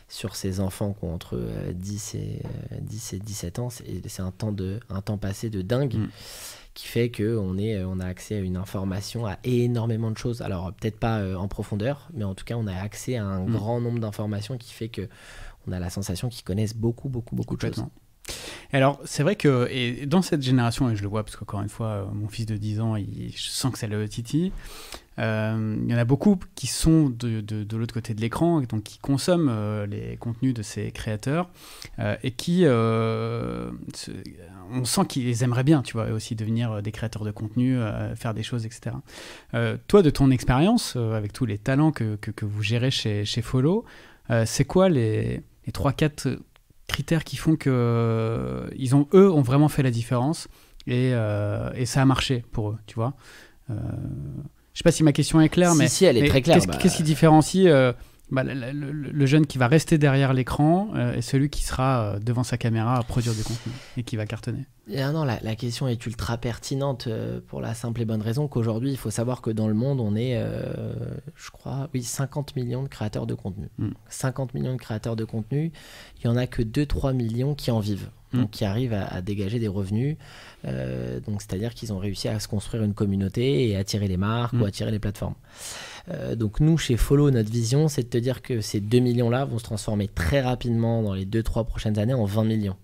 sur ces enfants qui ont entre 10 et 17 ans, c'est un temps passé de dingue. Qui fait qu'on a accès à une information, à énormément de choses. Alors, peut-être pas en profondeur, mais en tout cas, on a accès à un grand nombre d'informations qui fait qu'on a la sensation qu'ils connaissent beaucoup de choses. Et alors, c'est vrai que et dans cette génération, et je le vois parce qu'encore une fois, mon fils de 10 ans, je sens que ça le titille. Il y en a beaucoup qui sont de l'autre côté de l'écran, donc qui consomment les contenus de ces créateurs et qui, on sent qu'ils aimeraient bien, tu vois, aussi devenir des créateurs de contenu, faire des choses, etc. Toi, de ton expérience, avec tous les talents que vous gérez chez Follow, c'est quoi les 3-4 critères qui font que eux ont vraiment fait la différence et ça a marché pour eux, tu vois. Je sais pas si ma question est claire, mais si elle est très claire. Qu'est-ce qui différencie le jeune qui va rester derrière l'écran et celui qui sera devant sa caméra à produire du contenu et qui va cartonner? Non, la question est ultra pertinente pour la simple et bonne raison qu'aujourd'hui, il faut savoir que dans le monde, on est, je crois, 50 millions de créateurs de contenu. 50 millions de créateurs de contenu, il n'y en a que 2-3 millions qui en vivent. Donc, qui arrivent à dégager des revenus. Donc, c'est-à-dire qu'ils ont réussi à se construire une communauté et attirer les marques ou attirer les plateformes. Donc nous, chez Follow, notre vision, c'est de te dire que ces 2 millions-là vont se transformer très rapidement dans les 2-3 prochaines années en 20 millions.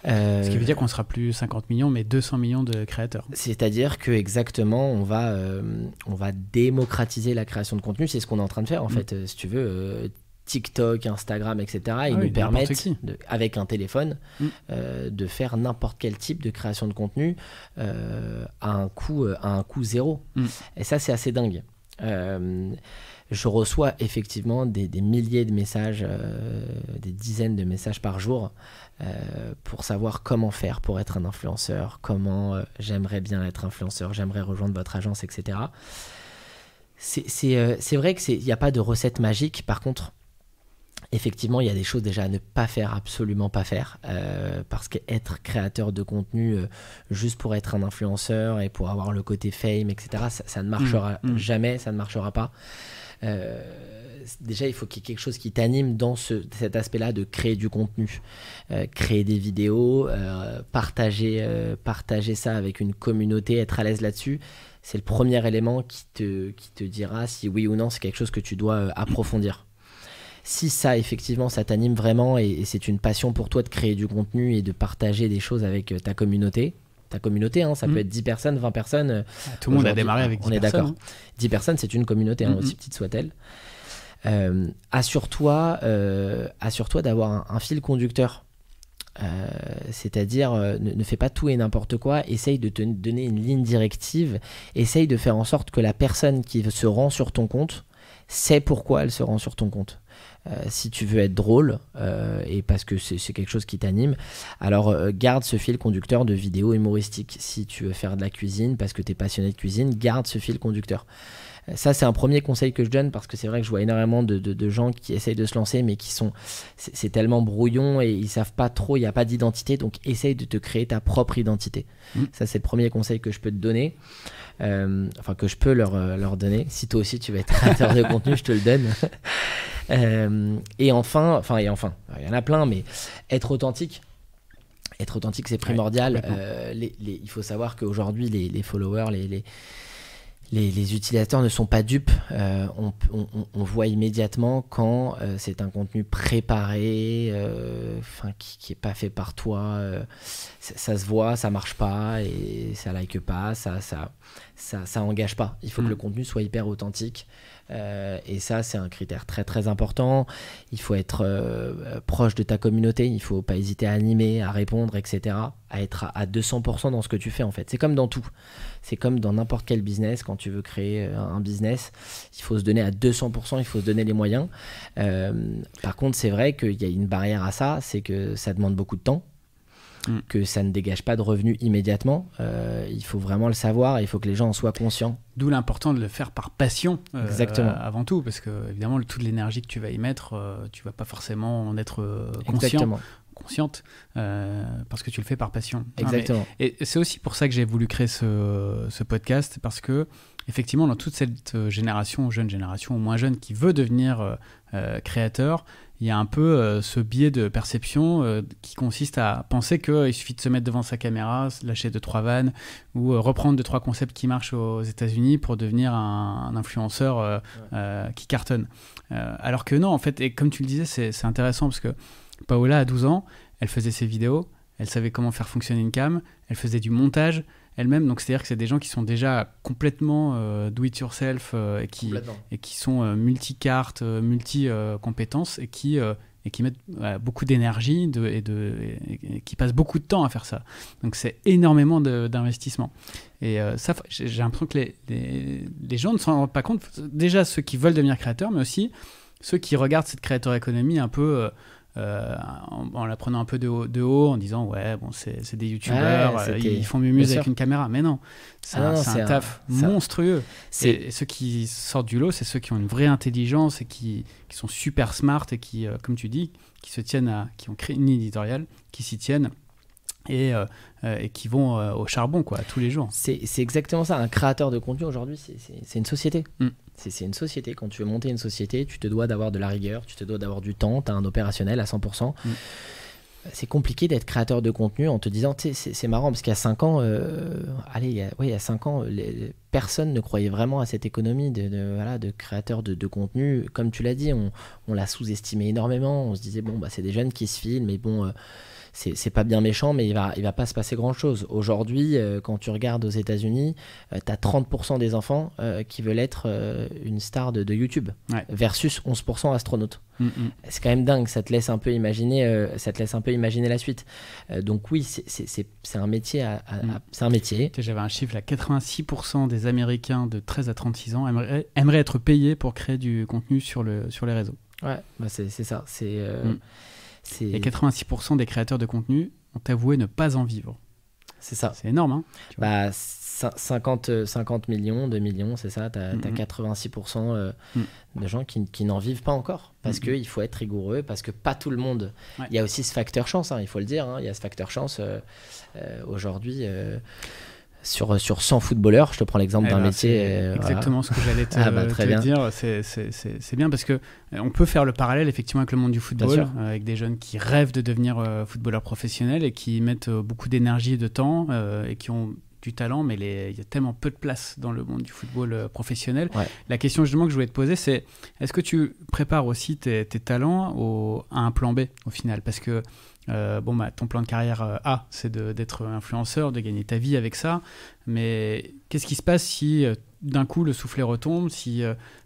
Ce qui veut dire qu'on ne sera plus 50 millions, mais 200 millions de créateurs. C'est-à-dire que exactement, on va démocratiser la création de contenu. C'est ce qu'on est en train de faire, en fait. Si tu veux, TikTok, Instagram, etc., ils nous permettent, avec un téléphone, de faire n'importe quel type de création de contenu à un coût zéro. Et ça, c'est assez dingue. Je reçois effectivement des milliers de messages, des dizaines de messages par jour pour savoir comment faire pour être un influenceur, comment j'aimerais bien être influenceur, j'aimerais rejoindre votre agence, etc. C'est vrai qu'il n'y a pas de recette magique. Par contre, effectivement, il y a des choses déjà à ne pas faire, absolument pas faire, parce qu'être créateur de contenu juste pour être un influenceur et pour avoir le côté fame, etc., ça ne marchera jamais, ça ne marchera pas. Déjà, il faut qu'il y ait quelque chose qui t'anime dans cet aspect-là de créer du contenu, créer des vidéos, partager ça avec une communauté, être à l'aise là-dessus. C'est le premier élément qui te dira si oui ou non c'est quelque chose que tu dois approfondir. Si ça, effectivement, ça t'anime vraiment et c'est une passion pour toi de créer du contenu et de partager des choses avec ta communauté, ça peut être 10 personnes, 20 personnes. Tout le monde a démarré avec 10 personnes. On est d'accord. 10 personnes, c'est une communauté, aussi petite soit-elle. Assure-toi d'avoir un fil conducteur. C'est-à-dire, ne fais pas tout et n'importe quoi. Essaye de te donner une ligne directive. Essaye de faire en sorte que la personne qui se rend sur ton compte sait pourquoi elle se rend sur ton compte. Si tu veux être drôle et parce que c'est quelque chose qui t'anime, alors garde ce fil conducteur de vidéos humoristiques. Si tu veux faire de la cuisine parce que tu es passionné de cuisine, garde ce fil conducteur. Ça, c'est un premier conseil que je donne parce que c'est vrai que je vois énormément de gens qui essayent de se lancer mais c'est tellement brouillon et ils savent pas trop, il n'y a pas d'identité, donc essaye de te créer ta propre identité. Ça, c'est le premier conseil que je peux te donner, que je peux leur donner. Si toi aussi tu veux être créateur de contenu, je te le donne. Et enfin, il y en a plein, mais être authentique, c'est primordial. Il faut savoir qu'aujourd'hui, les followers, les utilisateurs ne sont pas dupes. On voit immédiatement quand c'est un contenu préparé, qui n'est pas fait par toi. Ça se voit, ça marche pas et ça like pas, ça engage pas. Il faut que le contenu soit hyper authentique. Et ça, c'est un critère très très important. Il faut être proche de ta communauté. Il ne faut pas hésiter à animer, à répondre, etc. À être à 200% dans ce que tu fais, en fait. C'est comme dans tout. C'est comme dans n'importe quel business. Quand tu veux créer un business, il faut se donner à 200%, il faut se donner les moyens. Par contre, c'est vrai qu'il y a une barrière à ça, c'est que ça demande beaucoup de temps, que ça ne dégage pas de revenus immédiatement. Il faut vraiment le savoir, il faut que les gens en soient conscients. D'où l'important de le faire par passion. Exactement. Avant tout, parce que évidemment, toute l'énergie que tu vas y mettre, tu vas pas forcément en être consciente, parce que tu le fais par passion. Exactement. Et c'est aussi pour ça que j'ai voulu créer ce podcast, parce que effectivement, dans toute cette génération, jeune génération ou moins jeune, qui veut devenir créateur, il y a un peu ce biais de perception qui consiste à penser qu'il suffit de se mettre devant sa caméra, lâcher 2-3 vannes ou reprendre 2-3 concepts qui marchent aux États-Unis pour devenir un influenceur qui cartonne. Alors que non, en fait, et comme tu le disais, c'est intéressant parce que Paola, à 12 ans, elle faisait ses vidéos, elle savait comment faire fonctionner une cam, elle faisait du montage elle-même, donc c'est-à-dire que c'est des gens qui sont déjà complètement do-it-yourself et qui sont multi-cartes, multi-compétences et qui mettent beaucoup d'énergie et qui passent beaucoup de temps à faire ça. Donc c'est énormément d'investissement. Et ça, j'ai l'impression que les gens ne s'en rendent pas compte, déjà ceux qui veulent devenir créateurs, mais aussi ceux qui regardent cette créateur économie un peu... en la prenant un peu de haut en disant c'est des youtubeurs, ils font mumuse avec une caméra, mais non, c'est un taf monstrueux. Et ceux qui sortent du lot, c'est ceux qui ont une vraie intelligence et qui sont super smart et qui, comme tu dis, qui ont créé une ligne éditoriale, qui s'y tiennent et qui vont au charbon tous les jours. C'est exactement ça. Un créateur de contenu aujourd'hui, c'est une société. C'est une société. Quand tu veux monter une société, tu te dois d'avoir de la rigueur, tu te dois d'avoir du temps, tu as un opérationnel à 100%. c'est compliqué d'être créateur de contenu en te disant, tu sais, c'est marrant parce qu'il y a 5 ans, il y a 5 ans, personne ne croyait vraiment à cette économie de créateurs de contenu. Comme tu l'as dit, on l'a sous-estimé énormément. On se disait, bon, bah, c'est des jeunes qui se filment, mais bon, c'est pas bien méchant, mais il va pas se passer grand-chose. Aujourd'hui, quand tu regardes aux États-Unis, tu as 30% des enfants qui veulent être une star de YouTube, versus 11% astronautes. C'est quand même dingue, ça te laisse un peu imaginer la suite. Donc oui, c'est un métier. C'est un métier. J'avais un chiffre là, 86% des Américains de 13 à 36 ans aimeraient être payés pour créer du contenu sur les réseaux. Ouais, bah c'est ça. Et 86% des créateurs de contenu ont avoué ne pas en vivre. C'est ça. C'est énorme, hein, 50 millions, 2 millions, c'est ça. T'as 86% de gens qui n'en vivent pas encore. Parce qu'il faut être rigoureux, parce que pas tout le monde... Ouais. Il y a aussi ce facteur chance, hein, il faut le dire. Hein, il y a ce facteur chance aujourd'hui... Sur 100 footballeurs, je te prends l'exemple d'un métier. Exactement ce que j'allais te dire. C'est bien parce qu'on peut faire le parallèle effectivement avec le monde du football, avec des jeunes qui rêvent de devenir footballeurs professionnels et qui mettent beaucoup d'énergie et de temps et qui ont du talent, mais il y a tellement peu de place dans le monde du football professionnel. Ouais. La question justement que je voulais te poser, c'est est-ce que tu prépares aussi tes talents à un plan B au final ? Parce que ton plan de carrière A, c'est d'être influenceur, de gagner ta vie avec ça, mais qu'est-ce qui se passe si d'un coup le soufflet retombe, si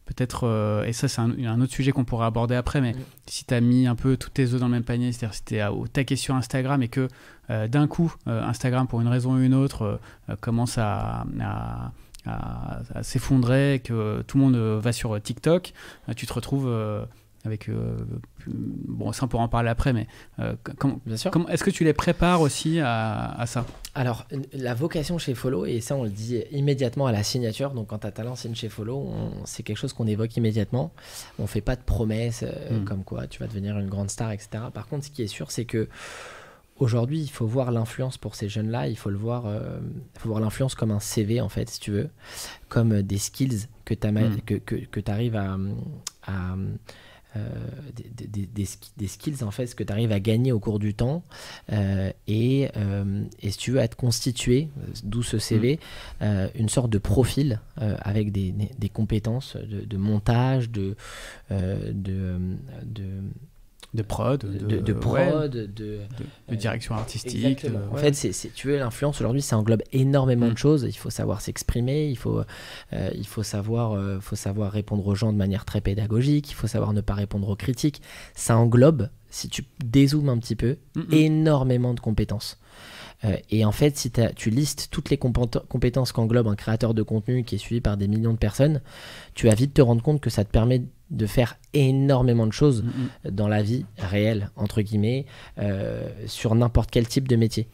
peut-être, et ça c'est un autre sujet qu'on pourrait aborder après, mais si tu as mis un peu tous tes œufs dans le même panier, c'est-à-dire si tu es au taquet sur Instagram et que d'un coup Instagram pour une raison ou une autre commence à s'effondrer, que tout le monde va sur TikTok, tu te retrouves... avec ça on pourra en parler après, mais est-ce que tu les prépares aussi à ça ? Alors la vocation chez Follow, et ça on le dit immédiatement à la signature, donc quand tu as talent signe chez Follow, c'est quelque chose qu'on évoque immédiatement. On fait pas de promesses comme quoi tu vas devenir une grande star, etc. Par contre, ce qui est sûr, c'est que aujourd'hui, il faut voir l'influence pour ces jeunes-là, il faut voir l'influence comme un CV, en fait, si tu veux, comme des skills que tu arrives des skills en fait, ce que tu arrives à gagner au cours du temps et si tu veux, à te constituer, d'où ce CV, une sorte de profil avec des compétences de montage, de prod, de direction artistique. En fait, tu veux, l'influence aujourd'hui, ça englobe énormément de choses. Il faut savoir s'exprimer, il faut savoir répondre aux gens de manière très pédagogique, il faut savoir ne pas répondre aux critiques. Ça englobe, si tu dézoomes un petit peu, énormément de compétences. Et en fait, si tu listes toutes les compétences qu'englobe un créateur de contenu qui est suivi par des millions de personnes, tu vas vite te rendre compte que ça te permet de faire énormément de choses dans la vie réelle, entre guillemets, sur n'importe quel type de métier.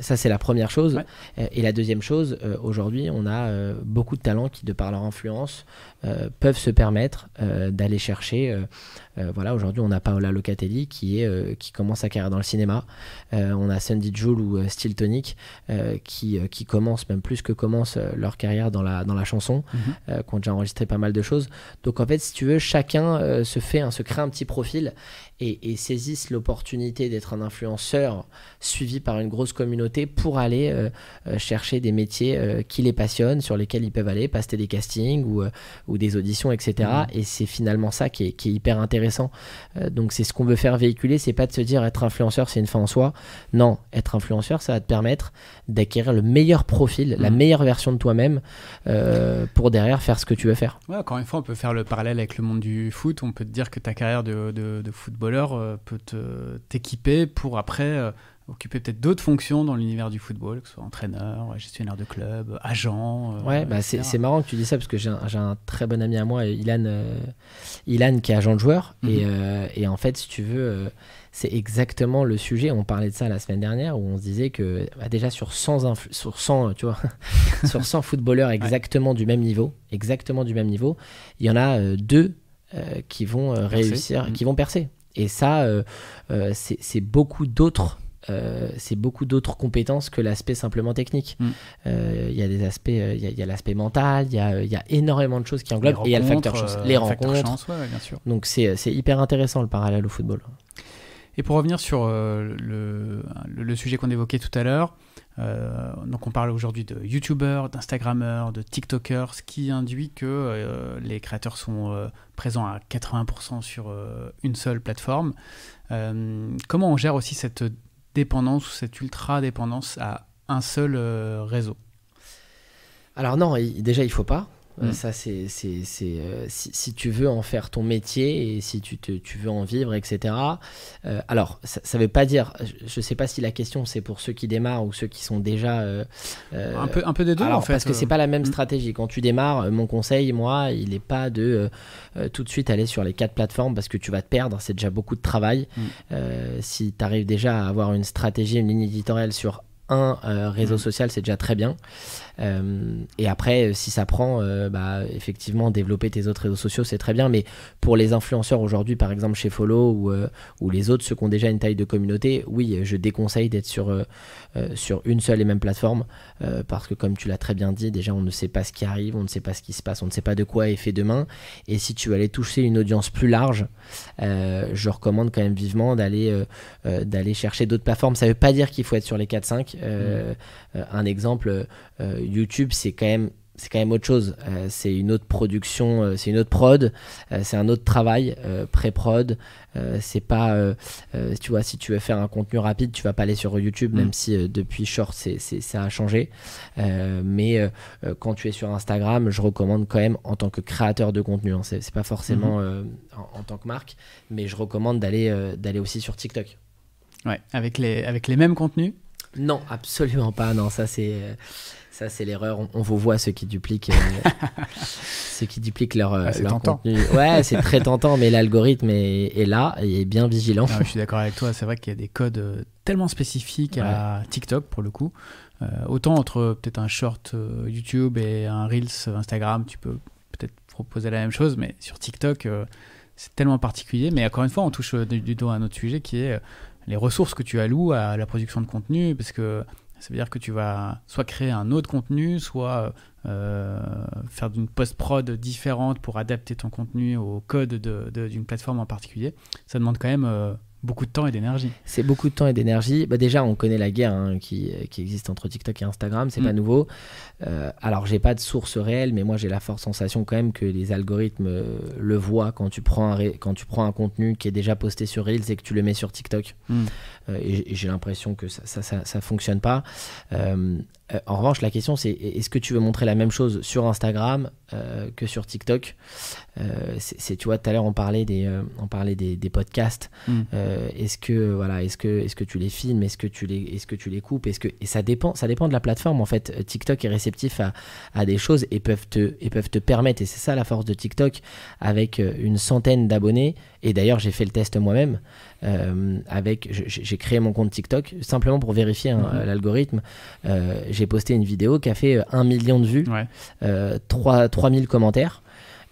Ça, c'est la première chose. Ouais. Et la deuxième chose, aujourd'hui, on a beaucoup de talents qui, de par leur influence, peuvent se permettre d'aller chercher... aujourd'hui, on a Paola Locatelli qui commence sa carrière dans le cinéma. On a Sandy Jewel ou Steel Tonic qui commencent, même plus que commencent leur carrière dans la chanson, qui ont déjà enregistré pas mal de choses. Donc en fait, si tu veux, chacun se crée un petit profil et saisissent l'opportunité d'être un influenceur suivi par une grosse communauté pour aller chercher des métiers qui les passionnent, sur lesquels ils peuvent aller, passer des castings ou des auditions, etc. Et c'est finalement ça qui est hyper intéressant. Donc c'est ce qu'on veut faire véhiculer, c'est pas de se dire être influenceur c'est une fin en soi. Non, être influenceur, ça va te permettre d'acquérir le meilleur profil, la meilleure version de toi-même pour derrière faire ce que tu veux faire. Ouais, encore une fois, on peut faire le parallèle avec le monde du foot. On peut te dire que ta carrière de footballeur peut t'équiper pour après occuper peut-être d'autres fonctions dans l'univers du football, que ce soit entraîneur, gestionnaire de club, agent. C'est marrant que tu dis ça parce que j'ai un très bon ami à moi, Ilan qui est agent de joueur. Et en fait, si tu veux, c'est exactement le sujet. On parlait de ça la semaine dernière où on se disait que déjà sur 100 footballeurs exactement du même niveau, il y en a 2 qui vont réussir, qui vont percer. Et ça, c'est beaucoup d'autres compétences que l'aspect simplement technique. Il y a des aspects, il y a l'aspect mental, il y a énormément de choses qui englobent, et il y a le facteur chance, les rencontres. Chance, bien sûr. Donc c'est hyper intéressant le parallèle au football. Et pour revenir sur le sujet qu'on évoquait tout à l'heure, donc on parle aujourd'hui de YouTubeurs, d'Instagrammeurs, de TikTokers, ce qui induit que les créateurs sont présents à 80% sur une seule plateforme. Comment on gère aussi cette dépendance ou cette ultra-dépendance à un seul réseau? Alors non, déjà il faut pas. Ça, si tu veux en faire ton métier et si tu veux en vivre, etc. Alors, ça veut pas dire, je sais pas si la question c'est pour ceux qui démarrent ou ceux qui sont déjà... un peu des deux, alors, en fait. Parce que c'est pas la même stratégie. Quand tu démarres, mon conseil, moi, il est pas de tout de suite aller sur les 4 plateformes parce que tu vas te perdre, c'est déjà beaucoup de travail. Si tu arrives déjà à avoir une stratégie, une ligne éditoriale sur un réseau social, c'est déjà très bien. Et après, si ça prend, effectivement, développer tes autres réseaux sociaux, c'est très bien. Mais pour les influenceurs aujourd'hui, par exemple chez Follow ou les autres, ceux qui ont déjà une taille de communauté, oui, je déconseille d'être sur une seule et même plateforme parce que, comme tu l'as très bien dit, déjà, on ne sait pas ce qui arrive, on ne sait pas ce qui se passe, on ne sait pas de quoi est fait demain. Et si tu veux aller toucher une audience plus large, je recommande quand même vivement d'aller chercher d'autres plateformes. Ça ne veut pas dire qu'il faut être sur les 4-5. Un exemple, YouTube, c'est quand même autre chose. C'est une autre production, c'est une autre prod, c'est un autre travail, pré-prod. C'est pas, tu vois, si tu veux faire un contenu rapide, tu vas pas aller sur YouTube, même si depuis Short, ça a changé. Mais quand tu es sur Instagram, je recommande quand même en tant que créateur de contenu. Hein, c'est pas forcément en tant que marque, mais je recommande d'aller aussi sur TikTok. Ouais, avec les mêmes contenus. Non, absolument pas. Non, ça c'est l'erreur. On vous voit ceux qui dupliquent leur contenu. Ouais, c'est très tentant, mais l'algorithme est là et est bien vigilant. Non, je suis d'accord avec toi. C'est vrai qu'il y a des codes tellement spécifiques à TikTok pour le coup. Autant entre peut-être un short YouTube et un Reels Instagram, tu peux peut-être proposer la même chose, mais sur TikTok, c'est tellement particulier. Mais encore une fois, on touche du doigt à un autre sujet qui est les ressources que tu alloues à la production de contenu, parce que ça veut dire que tu vas soit créer un autre contenu, soit faire d'une post-prod différente pour adapter ton contenu au code d'une plateforme en particulier. Ça demande quand même beaucoup de temps et d'énergie. C'est beaucoup de temps et d'énergie. Déjà, on connaît la guerre qui existe entre TikTok et Instagram, c'est pas nouveau. Alors, j'ai pas de source réelle, mais moi, j'ai la forte sensation quand même que les algorithmes le voient quand tu prends un contenu qui est déjà posté sur Reels et que tu le mets sur TikTok. Et j'ai l'impression que ça fonctionne pas. En revanche, la question, c'est est-ce que tu veux montrer la même chose sur Instagram que sur TikTok? Tu vois, tout à l'heure, on parlait des podcasts. Est-ce que tu les filmes? Est-ce que tu les coupes? Et ça dépend de la plateforme, en fait. TikTok est réceptif à des choses et peuvent te permettre, et c'est ça la force de TikTok, avec une centaine d'abonnés. Et d'ailleurs, j'ai fait le test moi-même. J'ai créé mon compte TikTok simplement pour vérifier l'algorithme. J'ai posté une vidéo qui a fait 1 million de vues, 3000 commentaires.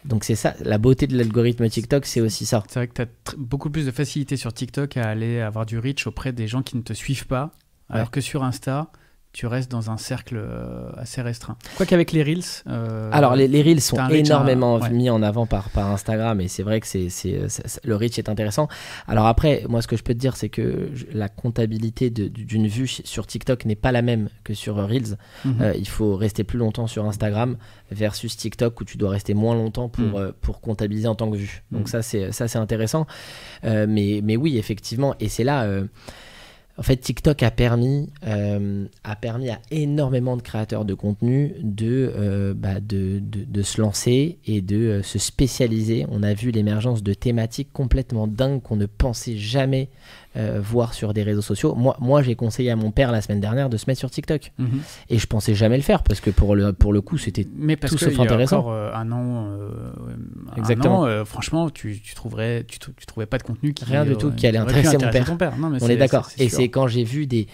Donc c'est ça, la beauté de l'algorithme TikTok, c'est aussi ça. C'est vrai que tu as beaucoup plus de facilité sur TikTok à aller avoir du reach auprès des gens qui ne te suivent pas, alors que sur Insta, tu restes dans un cercle assez restreint. Quoique avec les Reels... Alors les Reels sont énormément mis en avant par Instagram, et c'est vrai que le reach est intéressant. Alors après, moi ce que je peux te dire, c'est que la comptabilité d'une vue sur TikTok n'est pas la même que sur Reels. Il faut rester plus longtemps sur Instagram versus TikTok où tu dois rester moins longtemps pour comptabiliser en tant que vue. Donc ça c'est intéressant. Mais oui, effectivement, et c'est là... En fait, TikTok a permis à énormément de créateurs de contenu de se lancer et de se spécialiser. On a vu l'émergence de thématiques complètement dingues qu'on ne pensait jamais voir sur des réseaux sociaux. Moi, j'ai conseillé à mon père la semaine dernière de se mettre sur TikTok. Et je pensais jamais le faire parce que pour le coup, c'était tout sauf intéressant. Encore un an, exactement. Franchement, tu trouvais pas de contenu rien du tout qui allait intéresser mon père. Non, mais on est d'accord. Et c'est quand j'ai vu des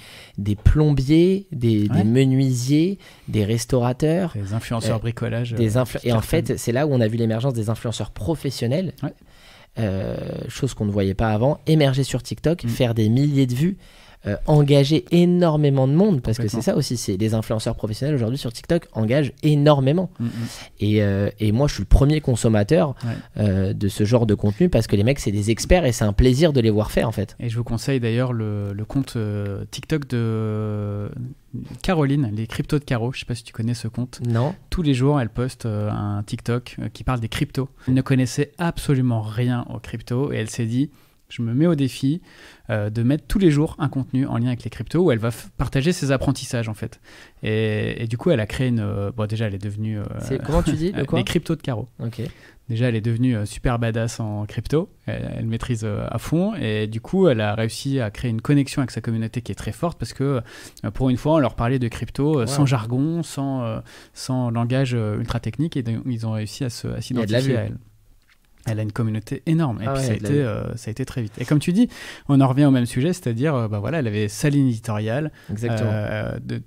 plombiers, des menuisiers, des restaurateurs, des influenceurs bricolage. Et en fait, c'est là où on a vu l'émergence des influenceurs professionnels. Chose qu'on ne voyait pas avant, émerger sur TikTok, faire des milliers de vues. engager énormément de monde, parce que c'est ça aussi, c'est les influenceurs professionnels aujourd'hui sur TikTok engagent énormément. Et moi je suis le premier consommateur de ce genre de contenu, parce que les mecs c'est des experts et c'est un plaisir de les voir faire en fait. Et je vous conseille d'ailleurs le compte TikTok de Caroline, les cryptos de Caro. Je sais pas si tu connais ce compte. Non. Tous les jours elle poste un TikTok qui parle des cryptos. Elle ne connaissait absolument rien aux cryptos et elle s'est dit, je me mets au défi de mettre tous les jours un contenu en lien avec les cryptos où elle va partager ses apprentissages en fait. Et du coup, elle a créé une... Bon, déjà, elle est devenue... Comment tu dis les cryptos de Caro. Ok. Déjà, elle est devenue super badass en crypto. Elle maîtrise à fond. Et du coup, elle a réussi à créer une connexion avec sa communauté qui est très forte parce que pour une fois, on leur parlait de crypto sans jargon, sans langage ultra technique. Et ils ont réussi à s'identifier à elle. Elle a une communauté énorme et puis ça a été très vite. Et comme tu dis, on en revient au même sujet, c'est-à-dire, elle avait sa ligne éditoriale. Exactement.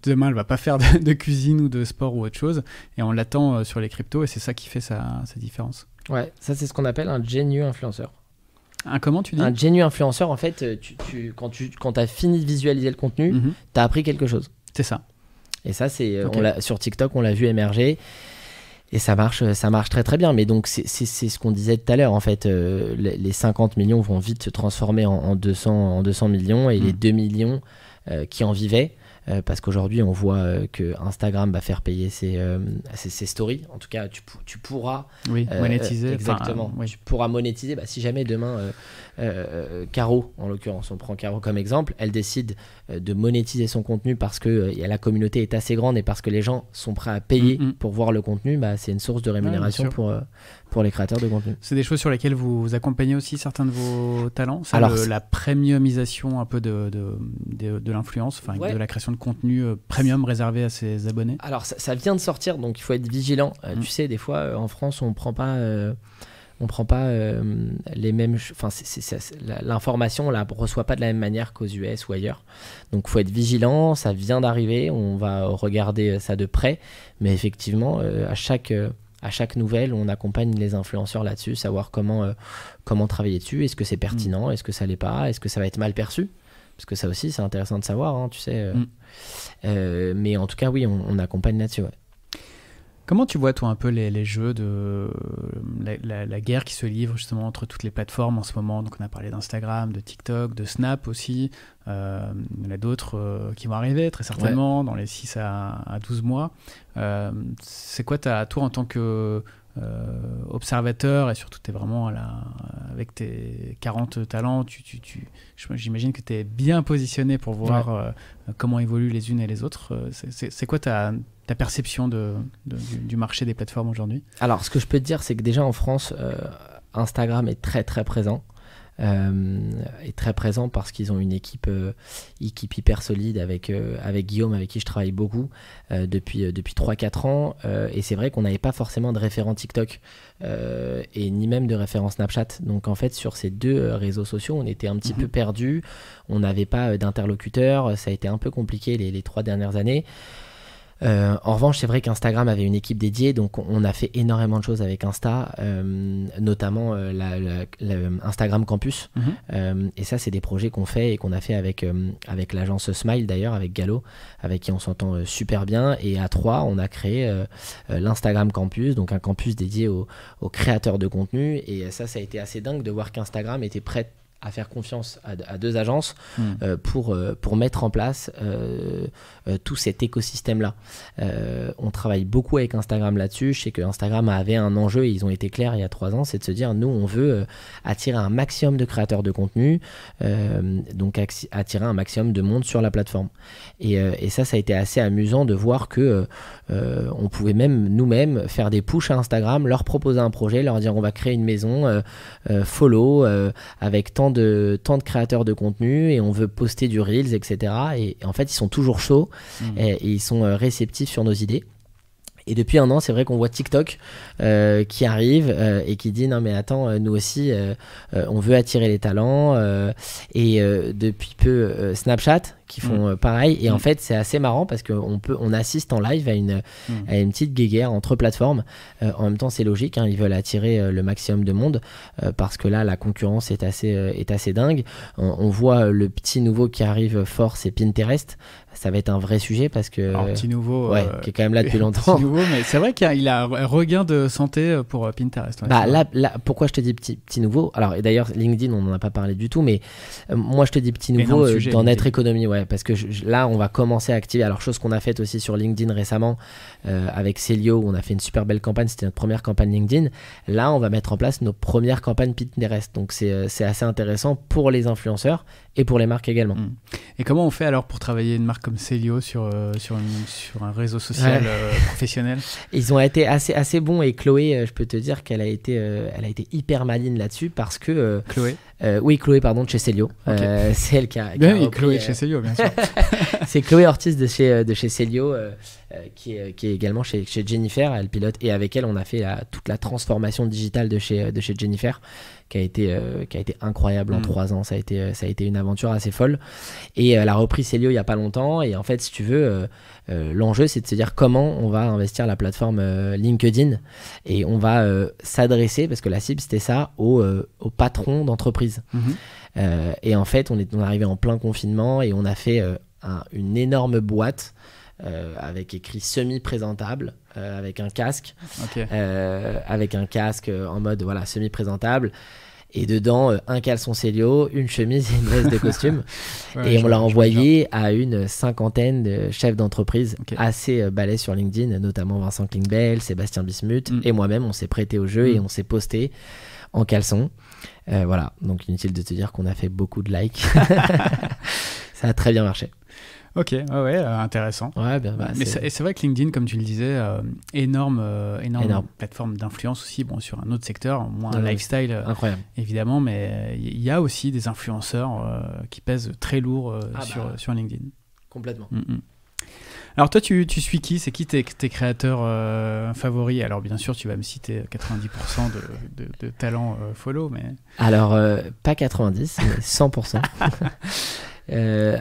Demain, elle va pas faire de cuisine ou de sport ou autre chose, et on l'attend sur les cryptos, et c'est ça qui fait sa différence. Ouais, ça c'est ce qu'on appelle un genuine influenceur. Comment tu dis ? Un genuine influenceur, en fait, quand tu as fini de visualiser le contenu, tu as appris quelque chose. C'est ça. Et ça, sur TikTok, on l'a vu émerger. Et ça marche très très bien. Mais donc c'est ce qu'on disait tout à l'heure. En fait, les 50 millions vont vite se transformer en 200 millions. Et les 2 millions qui en vivaient, parce qu'aujourd'hui on voit que Instagram va faire payer ses stories. En tout cas, tu pourras monétiser. Exactement. Tu pourras monétiser. Si jamais demain Caro, en l'occurrence, on prend Caro comme exemple, elle décide de monétiser son contenu parce que la communauté est assez grande et parce que les gens sont prêts à payer pour voir le contenu, c'est une source de rémunération pour les créateurs de contenu. C'est des choses sur lesquelles vous accompagnez aussi certains de vos talents. Alors, la premiumisation un peu de l'influence, de la création de contenu premium réservé à ses abonnés. Alors ça vient de sortir, donc il faut être vigilant. Tu sais, des fois en France on prend pas les mêmes, l'information on la reçoit pas de la même manière qu'aux US ou ailleurs, donc faut être vigilant. Ça vient d'arriver, on va regarder ça de près, mais effectivement à chaque nouvelle on accompagne les influenceurs là-dessus, savoir comment travailler dessus. Est-ce que c'est pertinent, est-ce que ça l'est pas, est-ce que ça va être mal perçu, parce que ça aussi c'est intéressant de savoir, tu sais. Mais en tout cas oui, on accompagne là-dessus. Comment tu vois, toi, un peu les jeux de la guerre qui se livre justement entre toutes les plateformes en ce moment? Donc, on a parlé d'Instagram, de TikTok, de Snap aussi. Il y en a d'autres qui vont arriver très certainement dans les 6 à 12 mois. C'est quoi, toi, en tant que observateur, et surtout tu es vraiment avec tes 40 talents, j'imagine que tu es bien positionné pour voir comment évoluent les unes et les autres. C'est quoi ta perception du marché des plateformes aujourd'hui? Alors, ce que je peux te dire, c'est que déjà en France, Instagram est très très présent. Est très présent parce qu'ils ont une équipe hyper solide avec Guillaume, avec qui je travaille beaucoup depuis 3-4 ans, et c'est vrai qu'on n'avait pas forcément de référent TikTok et ni même de référent Snapchat. Donc en fait sur ces deux réseaux sociaux on était un petit peu perdus, on n'avait pas d'interlocuteur, ça a été un peu compliqué les 3 dernières années. En revanche, c'est vrai qu'Instagram avait une équipe dédiée, donc on a fait énormément de choses avec Insta, notamment Instagram Campus. Et ça, c'est des projets qu'on fait et qu'on a fait avec l'agence Smile d'ailleurs, avec Gallo, avec qui on s'entend super bien. Et à 3, on a créé l'Instagram Campus, donc un campus dédié aux créateurs de contenu. Et ça a été assez dingue de voir qu'Instagram était prêt à faire confiance à 2 agences pour mettre en place tout cet écosystème-là. On travaille beaucoup avec Instagram là-dessus. Je sais que Instagram avait un enjeu, et ils ont été clairs il y a 3 ans, c'est de se dire, nous, on veut attirer un maximum de créateurs de contenu, donc attirer un maximum de monde sur la plateforme. Et ça a été assez amusant de voir que on pouvait même nous-mêmes faire des pushs à Instagram, leur proposer un projet, leur dire on va créer une maison follow avec tant de créateurs de contenu et on veut poster du Reels, etc. Et en fait, ils sont toujours chauds et ils sont réceptifs sur nos idées. Et depuis 1 an, c'est vrai qu'on voit TikTok qui arrive et qui dit non mais attends, nous aussi on veut attirer les talents, et depuis peu Snapchat qui font pareil. Et en fait, c'est assez marrant parce qu'on assiste en live à une petite guéguerre entre plateformes. En même temps, c'est logique, hein, ils veulent attirer le maximum de monde parce que là, la concurrence est assez dingue. On voit le petit nouveau qui arrive fort, c'est Pinterest. Ça va être un vrai sujet parce que... Alors, petit nouveau... qui est quand même là depuis longtemps. Petit nouveau, mais c'est vrai qu'il a un regain de santé pour Pinterest. Là, pourquoi je te dis petit nouveau? Alors, et d'ailleurs, LinkedIn, on n'en a pas parlé du tout, mais moi, je te dis petit nouveau dans notre économie, parce que là, on va commencer à activer. Alors, chose qu'on a faite aussi sur LinkedIn récemment avec Célio, où on a fait une super belle campagne. C'était notre première campagne LinkedIn. Là, on va mettre en place nos premières campagnes Pinterest. Donc, c'est assez intéressant pour les influenceurs et pour les marques également. Et comment on fait alors pour travailler une marque comme Célio sur un réseau social professionnel? Ils ont été assez bons, et Chloé, je peux te dire qu'elle a été hyper maligne là-dessus parce que... Chloé oui, Chloé, pardon, de chez Célio. Okay. C'est elle qui a repris, Chloé de chez Célio, bien sûr. C'est Chloé Ortiz de chez Célio, qui est également chez Jennifer. Elle pilote, et avec elle, on a fait toute la transformation digitale de chez Jennifer, qui a été incroyable en 3 ans. Ça a été une aventure assez folle. Et elle a repris Célio il n'y a pas longtemps. Et en fait, si tu veux, l'enjeu, c'est de se dire comment on va investir la plateforme LinkedIn. Et on va s'adresser, parce que la cible, c'était ça, aux patrons d'entreprise. Et en fait, on est arrivé en plein confinement et on a fait une énorme boîte avec écrit semi-présentable, avec un casque, en mode semi-présentable. Et dedans, un caleçon Célio, une chemise et une veste de costume. Et on l'a envoyé à une 50aine de chefs d'entreprise assez balèzes sur LinkedIn, notamment Vincent Klingbeil, Sébastien Bismuth et moi-même. On s'est prêté au jeu et on s'est posté en caleçon. Donc inutile de te dire qu'on a fait beaucoup de likes. Ça a très bien marché. Ok, intéressant. Mais c'est vrai que LinkedIn, comme tu le disais, énorme plateforme d'influence aussi, sur un autre secteur, moins lifestyle, incroyable. Évidemment, mais il y a aussi des influenceurs qui pèsent très lourd sur LinkedIn. Complètement. Alors toi, tu suis qui? C'est qui tes créateurs favoris? Alors bien sûr, tu vas me citer 90% de talents follow, mais... Alors, pas 90, mais 100%.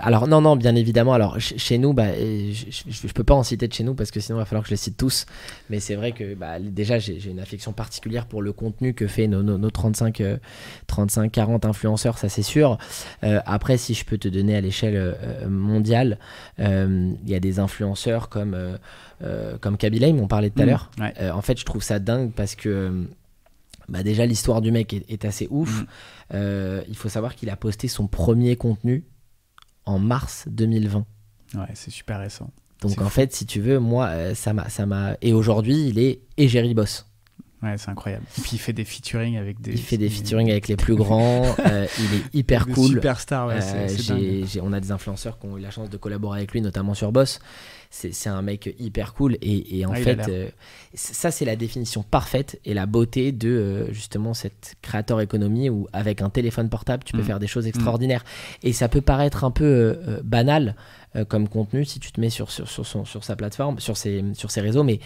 Alors non, bien évidemment. Alors chez nous, je peux pas en citer de chez nous parce que sinon il va falloir que je les cite tous. Mais c'est vrai que déjà j'ai une affection particulière pour le contenu que fait nos 35-40 influenceurs, ça c'est sûr. Après, si je peux te donner à l'échelle mondiale, il y a des influenceurs comme Kaby Lame, on parlait tout à l'heure. En fait, je trouve ça dingue parce que déjà l'histoire du mec est assez ouf. Il faut savoir qu'il a posté son premier contenu en mars 2020. Ouais, c'est super récent. Donc en fait, si tu veux, moi, ça m'a... Et aujourd'hui, il est égérie boss. Ouais, c'est incroyable. Et puis il fait des featuring avec des... Il fait des featuring avec les plus grands. Il est hyper cool. Superstar, c'est dingue. On a des influenceurs qui ont eu la chance de collaborer avec lui, notamment sur Boss. C'est un mec hyper cool. Et en fait, ça, c'est la définition parfaite et la beauté de justement cette créateur économie où, avec un téléphone portable, tu peux faire des choses extraordinaires. Et ça peut paraître un peu banal comme contenu si tu te mets sur sa plateforme, sur ses réseaux, mais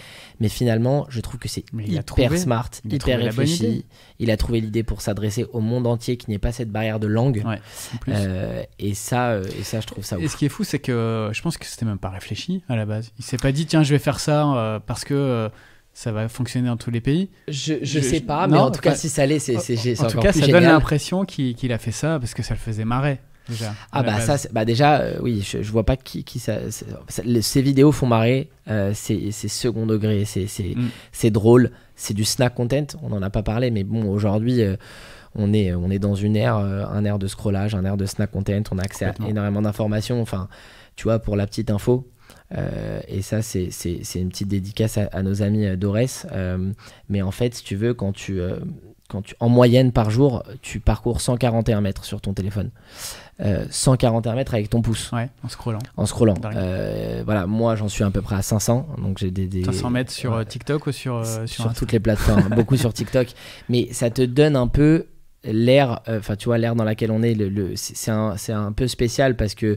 finalement je trouve que c'est hyper smart, hyper réfléchi. Il a trouvé l'idée pour s'adresser au monde entier, qui n'est pas cette barrière de langue. Et ça je trouve ça ouf. Et ce qui est fou, c'est que je pense que c'était même pas réfléchi à la base. Il s'est pas dit tiens, je vais faire ça parce que ça va fonctionner dans tous les pays. Je sais pas, mais en tout cas si ça l'est, c'est en tout cas ça donne l'impression qu'il a fait ça parce que ça le faisait marrer. Déjà, oui, je vois pas qui ça, ces vidéos font marrer, c'est second degré, c'est drôle, c'est du snack content, on en a pas parlé, mais bon, aujourd'hui on est dans un ère de scrollage, un ère de snack content, on a accès à énormément d'informations, enfin tu vois, pour la petite info. Et ça c'est une petite dédicace à nos amis d'Ores, mais en fait si tu veux, quand tu en moyenne par jour tu parcours 141 mètres sur ton téléphone, 141 mètres avec ton pouce, en scrollant. Moi j'en suis à peu près à 500, donc j'ai des 500 mètres sur TikTok ou sur toutes les plateformes, beaucoup sur TikTok, mais ça te donne un peu l'air, tu vois, l'air dans laquelle on est, c'est un peu spécial parce que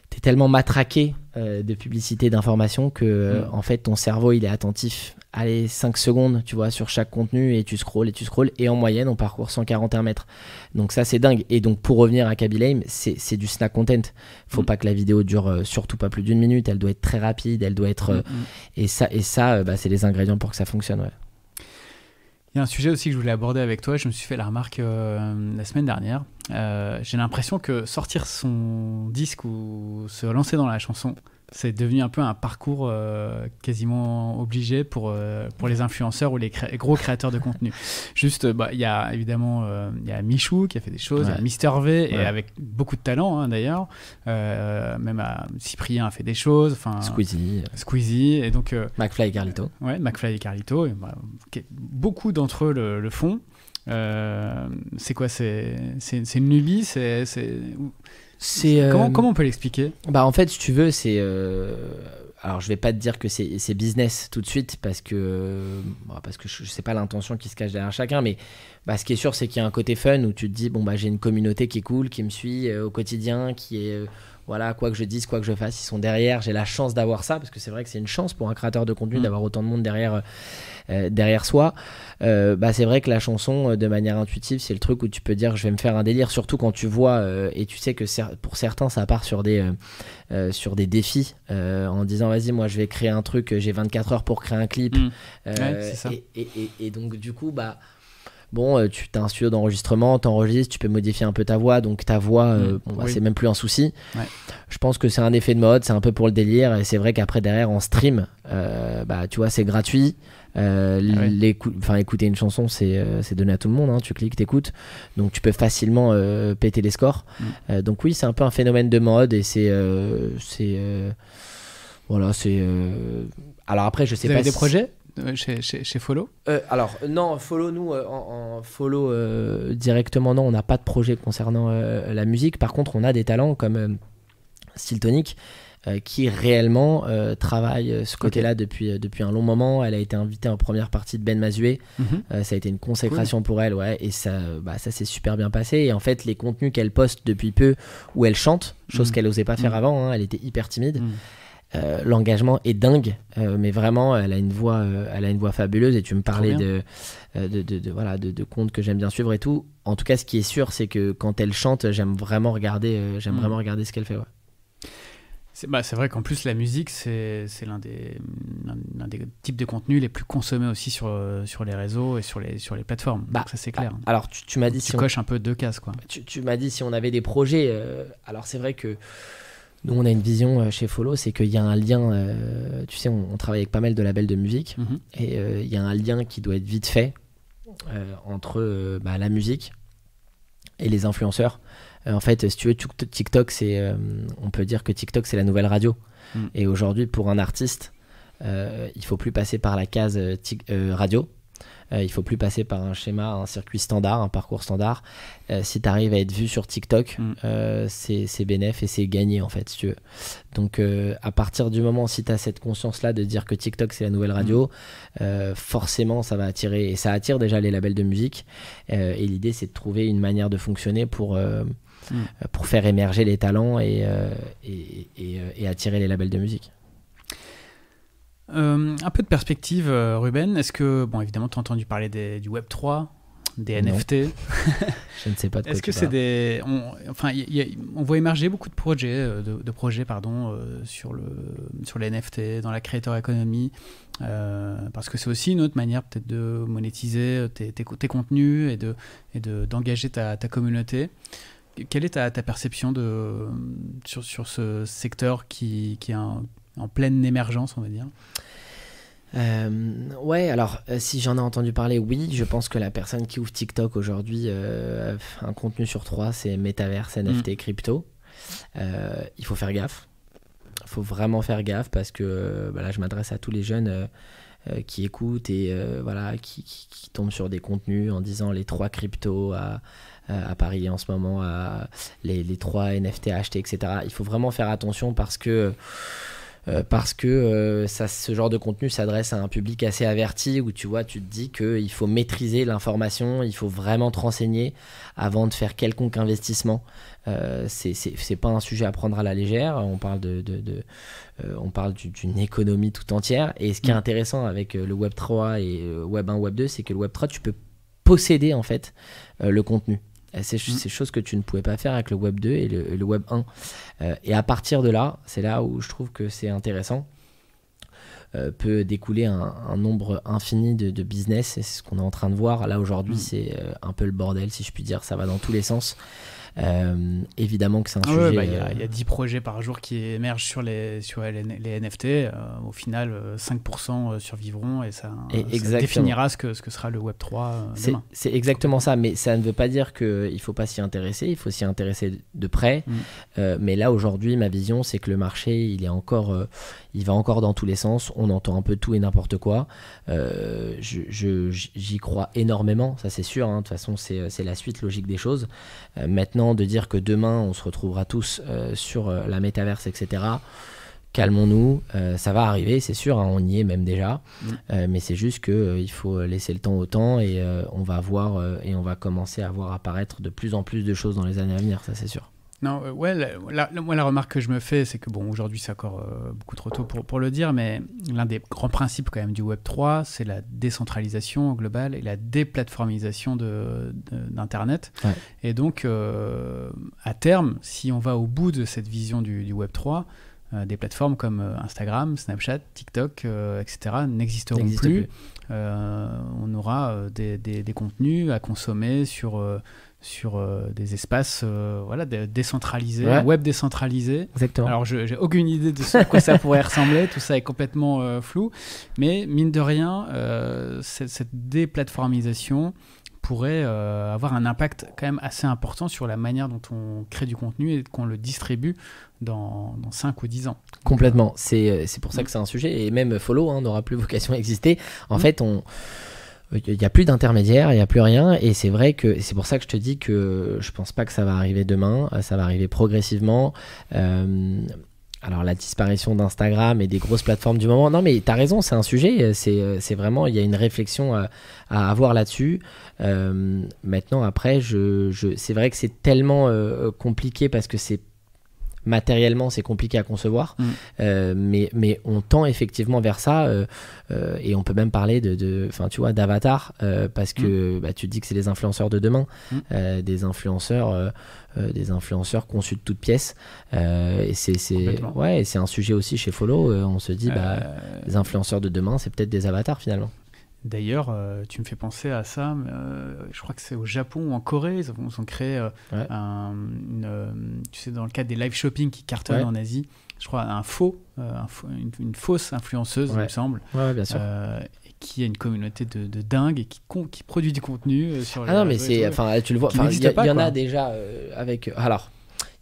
t'es t'es tellement matraqué de publicité, d'informations que en fait ton cerveau il est attentif. Allez, 5 secondes, tu vois, sur chaque contenu et tu scrolles et en moyenne on parcourt 141 mètres. Donc ça c'est dingue. Et donc pour revenir à Kaby Lame, c'est du snack content. Faut pas que la vidéo dure surtout pas plus d'1 minute. Elle doit être très rapide, elle doit être et ça c'est les ingrédients pour que ça fonctionne. Ouais. Il y a un sujet aussi que je voulais aborder avec toi. Je me suis fait la remarque la semaine dernière. J'ai l'impression que sortir son disque ou se lancer dans la chanson, c'est devenu un peu un parcours quasiment obligé pour les influenceurs ou les gros créateurs de contenu. Juste, il y a évidemment il y a Michou qui a fait des choses, il y a Mister V, et avec beaucoup de talent d'ailleurs. Même Cyprien a fait des choses. Squeezie. Et donc, McFly et Carlito. Ouais, McFly et Carlito. Et, beaucoup d'entre eux le font. C'est quoi ? C'est une lubie ? Comment on peut l'expliquer ? En fait, si tu veux, c'est... Alors, je vais pas te dire que c'est business tout de suite parce que je sais pas l'intention qui se cache derrière chacun, mais ce qui est sûr, c'est qu'il y a un côté fun où tu te dis, j'ai une communauté qui est cool, qui me suit au quotidien, qui est... quoi que je dise, quoi que je fasse, ils sont derrière. J'ai la chance d'avoir ça, parce que c'est vrai que c'est une chance pour un créateur de contenu d'avoir autant de monde derrière soi. C'est vrai que la chanson, de manière intuitive, c'est le truc où tu peux dire je vais me faire un délire, surtout quand tu vois et tu sais que pour certains ça part sur des défis en disant vas-y, moi je vais créer un truc, j'ai 24 heures pour créer un clip. C'est ça. Et donc du coup tu as un studio d'enregistrement, t'enregistres, tu peux modifier un peu ta voix, donc ta voix, c'est même plus un souci. Ouais. Je pense que c'est un effet de mode, c'est un peu pour le délire, et c'est vrai qu'après derrière en stream, tu vois, c'est gratuit. Écouter une chanson, c'est donné à tout le monde, hein. Tu cliques, t'écoutes, donc tu peux facilement péter les scores. Donc oui, c'est un peu un phénomène de mode, et alors après, je sais pas. Vous avez des si... projets chez Follow? Alors non, Follow, nous en Follow directement, non, on n'a pas de projet concernant la musique. Par contre, on a des talents comme Stiltonic qui réellement travaille ce côté-là depuis un long moment. Elle a été invitée en première partie de Ben Mazué. Ça a été une consécration pour elle, et ça s'est super bien passé. Et en fait, les contenus qu'elle poste depuis peu, où elle chante, chose qu'elle n'osait pas faire avant, hein, elle était hyper timide. L'engagement est dingue, mais vraiment elle a une voix fabuleuse, et tu me parlais de comptes que j'aime bien suivre et tout. En tout cas, ce qui est sûr, c'est que quand elle chante, j'aime vraiment regarder ce qu'elle fait. C'est vrai qu'en plus la musique c'est l'un des types de contenus les plus consommés aussi sur les réseaux et sur les plateformes. Donc ça c'est clair. Alors tu m'as dit tu coches un peu 2 cases, quoi. Tu m'as dit si on avait des projets. Alors c'est vrai que nous, on a une vision chez Follow, c'est qu'il y a un lien, tu sais, on travaille avec pas mal de labels de musique, et il y a un lien qui doit être vite fait entre la musique et les influenceurs. En fait, si tu veux, TikTok, on peut dire que TikTok, c'est la nouvelle radio. Et aujourd'hui, pour un artiste, il faut plus passer par la case radio. Il faut plus passer par un schéma, un circuit standard, un parcours standard. Si tu arrives à être vu sur TikTok, c'est bénéf et c'est gagné, en fait, si tu veux. Donc à partir du moment, si tu as cette conscience-là de dire que TikTok c'est la nouvelle radio, forcément ça va attirer, et ça attire déjà les labels de musique, et l'idée c'est de trouver une manière de fonctionner pour faire émerger les talents et attirer les labels de musique. Un peu de perspective, Ruben. Est-ce que, évidemment, tu as entendu parler du Web3, des NFT? Je ne sais pas de quoi Est-ce que c'est des... On voit émerger beaucoup de projets, sur les NFT, dans la creator economy, parce que c'est aussi une autre manière peut-être de monétiser tes contenus et d'engager ta communauté. Quelle est ta perception sur ce secteur qui est en pleine émergence, on va dire? Alors si j'en ai entendu parler, oui, je pense que la personne qui ouvre TikTok aujourd'hui, un contenu sur 3, c'est métaverse, NFT, crypto. Il faut faire gaffe. Il faut vraiment faire gaffe, parce que là, je m'adresse à tous les jeunes qui écoutent et qui tombent sur des contenus en disant les 3 cryptos à Paris en ce moment, les 3 NFT à acheter, etc. Il faut vraiment faire attention, parce que parce que ce genre de contenu s'adresse à un public assez averti où tu vois, tu te dis qu'il faut maîtriser l'information, il faut vraiment te renseigner avant de faire quelconque investissement. C'est pas un sujet à prendre à la légère, on parle on parle d'une économie tout entière, et ce qui est intéressant avec le Web 3 et Web 1, Web 2, c'est que le Web 3, tu peux posséder en fait le contenu. C'est chose que tu ne pouvais pas faire avec le Web 2 et le Web 1. Et à partir de là, c'est là où je trouve que c'est intéressant. Peut découler un nombre infini de business, et c'est ce qu'on est en train de voir. Là, aujourd'hui, c'est un peu le bordel, si je puis dire. Ça va dans tous les sens. Évidemment que c'est un sujet. Il y a 10 projets par jour qui émergent sur les NFT. Au final, 5% survivront, et ça définira ce que sera le Web3 demain. C'est exactement ça, mais ça ne veut pas dire qu'il ne faut pas s'y intéresser. Il faut s'y intéresser de près. Mais là, aujourd'hui, ma vision, c'est que le marché, il va encore dans tous les sens. On entend un peu tout et n'importe quoi. J'y crois énormément, ça c'est sûr. De toute façon, c'est la suite logique des choses. Maintenant, de dire que demain on se retrouvera tous sur la métaverse, etc. Calmons-nous, ça va arriver, c'est sûr, on y est même déjà, mais c'est juste qu'il faut laisser le temps au temps, et on va voir et on va commencer à voir apparaître de plus en plus de choses dans les années à venir, ça c'est sûr. Non, moi la remarque que je me fais, c'est que aujourd'hui c'est encore beaucoup trop tôt pour le dire, mais l'un des grands principes quand même du Web3, c'est la décentralisation globale et la déplatformisation d'Internet. Ouais. Et donc, à terme, si on va au bout de cette vision du Web3, des plateformes comme Instagram, Snapchat, TikTok, etc. n'existeront plus. On aura des contenus à consommer sur des espaces décentralisés, web décentralisé. Exactement. Alors, j'ai aucune idée de à quoi ça pourrait ressembler, tout ça est complètement flou, mais mine de rien, cette déplatformisation pourrait avoir un impact quand même assez important sur la manière dont on crée du contenu et qu'on le distribue dans 5 ou 10 ans. Complètement, c'est pour ça que c'est un sujet, et même Follow n'aura plus vocation à exister. En fait, il n'y a plus d'intermédiaire, il n'y a plus rien, et c'est vrai que c'est pour ça que je te dis que je pense pas que ça va arriver demain, ça va arriver progressivement. Alors la disparition d'Instagram et des grosses plateformes du moment, non mais tu as raison, c'est un sujet, c'est vraiment, il y a une réflexion à avoir là-dessus. Maintenant après, c'est vrai que c'est tellement compliqué parce que matériellement c'est compliqué à concevoir, mais on tend effectivement vers ça, et on peut même parler d'avatar, parce que tu te dis que c'est les influenceurs de demain, des influenceurs conçus de toutes pièces, et c'est un sujet aussi chez Follow. On se dit les influenceurs de demain, c'est peut-être des avatars finalement. D'ailleurs, tu me fais penser à ça, je crois que c'est au Japon ou en Corée, ils ont créé tu sais, dans le cadre des live shopping qui cartonnent en Asie, je crois une fausse influenceuse, il me semble, bien sûr. Qui a une communauté de dingue et qui produit du contenu sur les non mais tu le vois, il y en a déjà avec... Alors,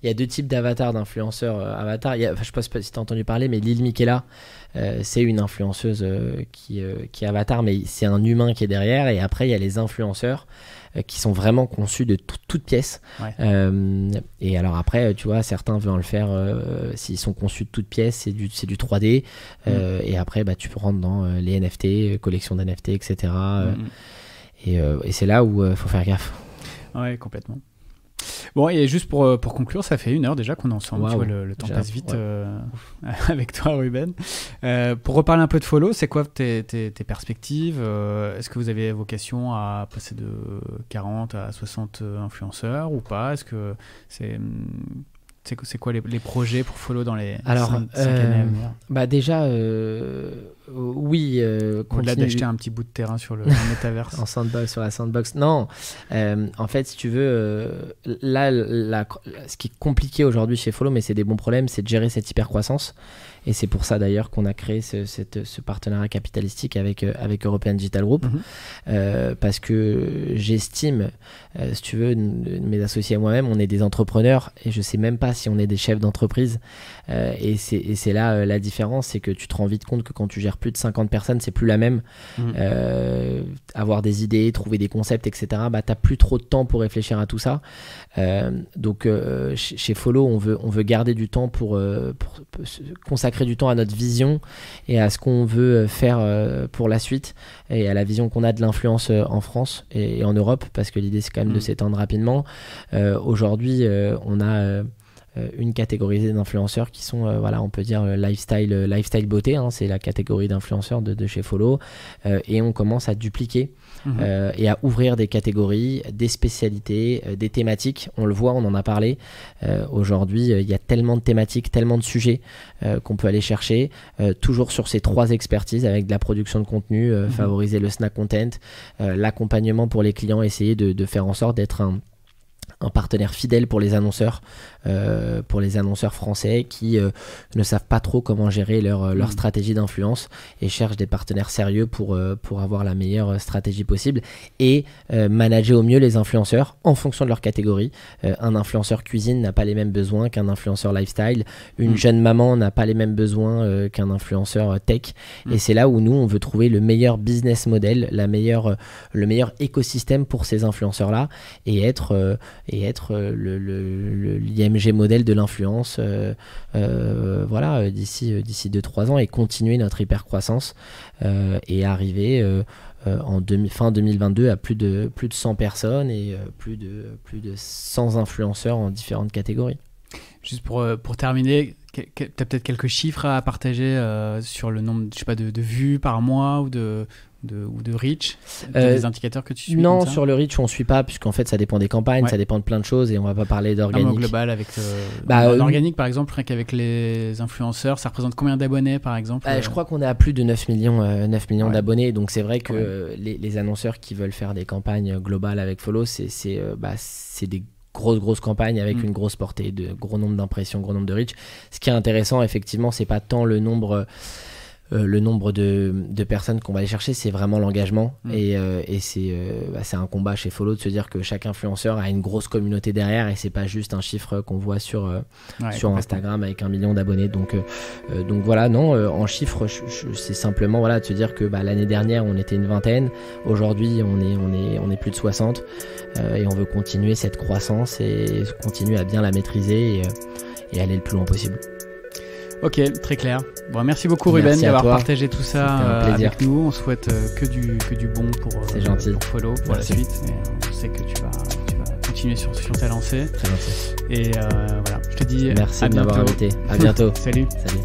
il y a 2 types d'avatars, d'influenceurs avatars. Je ne sais pas si tu as entendu parler, mais Lil Miquela, c'est une influenceuse qui est avatar, mais c'est un humain qui est derrière. Et après, il y a les influenceurs qui sont vraiment conçus de toutes pièces. Et alors après, tu vois, certains veulent le faire, s'ils sont conçus de toutes pièces, c'est du 3D. Et après, tu peux rentrer dans les NFT, collection d'NFT, etc. Et c'est là où il faut faire gaffe. Ouais, complètement. Bon, et juste pour conclure, ça fait 1 heure déjà qu'on est ensemble. Wow. Tu vois, le temps passe vite avec toi, Ruben. Pour reparler un peu de Follow, c'est quoi tes perspectives? Est-ce que vous avez vocation à passer de 40 à 60 influenceurs ou pas? Est-ce que c'est quoi les projets pour Follow dans les 5 années à venir? Déjà, oui. Au-delà d'acheter un petit bout de terrain sur le Metaverse. Sur la sandbox. Non, en fait, si tu veux, là, ce qui est compliqué aujourd'hui chez Follow, mais c'est des bons problèmes, c'est de gérer cette hyper-croissance. Et c'est pour ça d'ailleurs qu'on a créé ce partenariat capitalistique avec European Digital Group, parce que j'estime, si tu veux, mes associés et moi-même, on est des entrepreneurs et je sais même pas si on est des chefs d'entreprise. Et c'est là la différence, c'est que tu te rends vite compte que quand tu gères plus de 50 personnes, c'est plus la même. Avoir des idées, trouver des concepts, etc. T'as plus trop de temps pour réfléchir à tout ça. Donc chez Follow, on veut garder du temps pour consacrer du temps à notre vision et à ce qu'on veut faire pour la suite et à la vision qu'on a de l'influence en France et en Europe, parce que l'idée c'est quand même de s'étendre rapidement. Aujourd'hui, on a une catégorie d'influenceurs qui sont, on peut dire lifestyle beauté, hein, c'est la catégorie d'influenceurs de chez Follow, et on commence à dupliquer et à ouvrir des catégories, des spécialités, des thématiques. On le voit, on en a parlé. Aujourd'hui, il y a tellement de thématiques, tellement de sujets qu'on peut aller chercher, toujours sur ces 3 expertises avec de la production de contenu, favoriser le snack content, l'accompagnement pour les clients, essayer de faire en sorte d'être un partenaire fidèle pour les annonceurs français qui ne savent pas trop comment gérer leur stratégie d'influence et cherchent des partenaires sérieux pour avoir la meilleure stratégie possible et manager au mieux les influenceurs en fonction de leur catégorie. Un influenceur cuisine n'a pas les mêmes besoins qu'un influenceur lifestyle, une jeune maman n'a pas les mêmes besoins qu'un influenceur tech, et c'est là où nous on veut trouver le meilleur business model, le meilleur écosystème pour ces influenceurs-là et être l'IMG modèle de l'influence d'ici 2-3 ans et continuer notre hyper croissance et arriver fin 2022 à plus de 100 personnes et plus de 100 influenceurs en différentes catégories. Juste pour terminer, tu as peut-être quelques chiffres à partager sur le nombre, je sais pas, de vues par mois ou de reach, des indicateurs que tu suis? Non, sur le reach on suit pas, puisqu'en fait ça dépend des campagnes, ça dépend de plein de choses et on va pas parler d'organique. Au global, avec l'organique par exemple, rien qu'avec les influenceurs, ça représente combien d'abonnés par exemple? Je crois qu'on est à plus de 9 millions d'abonnés, donc c'est vrai que les annonceurs qui veulent faire des campagnes globales avec Follow, c'est des grosses campagnes avec une grosse portée, de gros nombre d'impressions, gros nombre de reach. Ce qui est intéressant effectivement, c'est pas tant le nombre de personnes qu'on va aller chercher, c'est vraiment l'engagement et c'est un combat chez Follow de se dire que chaque influenceur a une grosse communauté derrière et c'est pas juste un chiffre qu'on voit sur Instagram avec 1 million d'abonnés, donc voilà, non, en chiffres c'est simplement de se dire que l'année dernière on était une vingtaine, aujourd'hui on est plus de 60 et on veut continuer cette croissance et continuer à bien la maîtriser et aller le plus loin possible. Ok, très clair. Bon, merci beaucoup Ruben d'avoir partagé tout ça avec nous. On souhaite que du bon pour Follow, pour la suite. Et on sait que tu vas continuer sur ta lancée. Très gentil. Et voilà, je te dis merci à de m'avoir invité. À bientôt. Salut. Salut.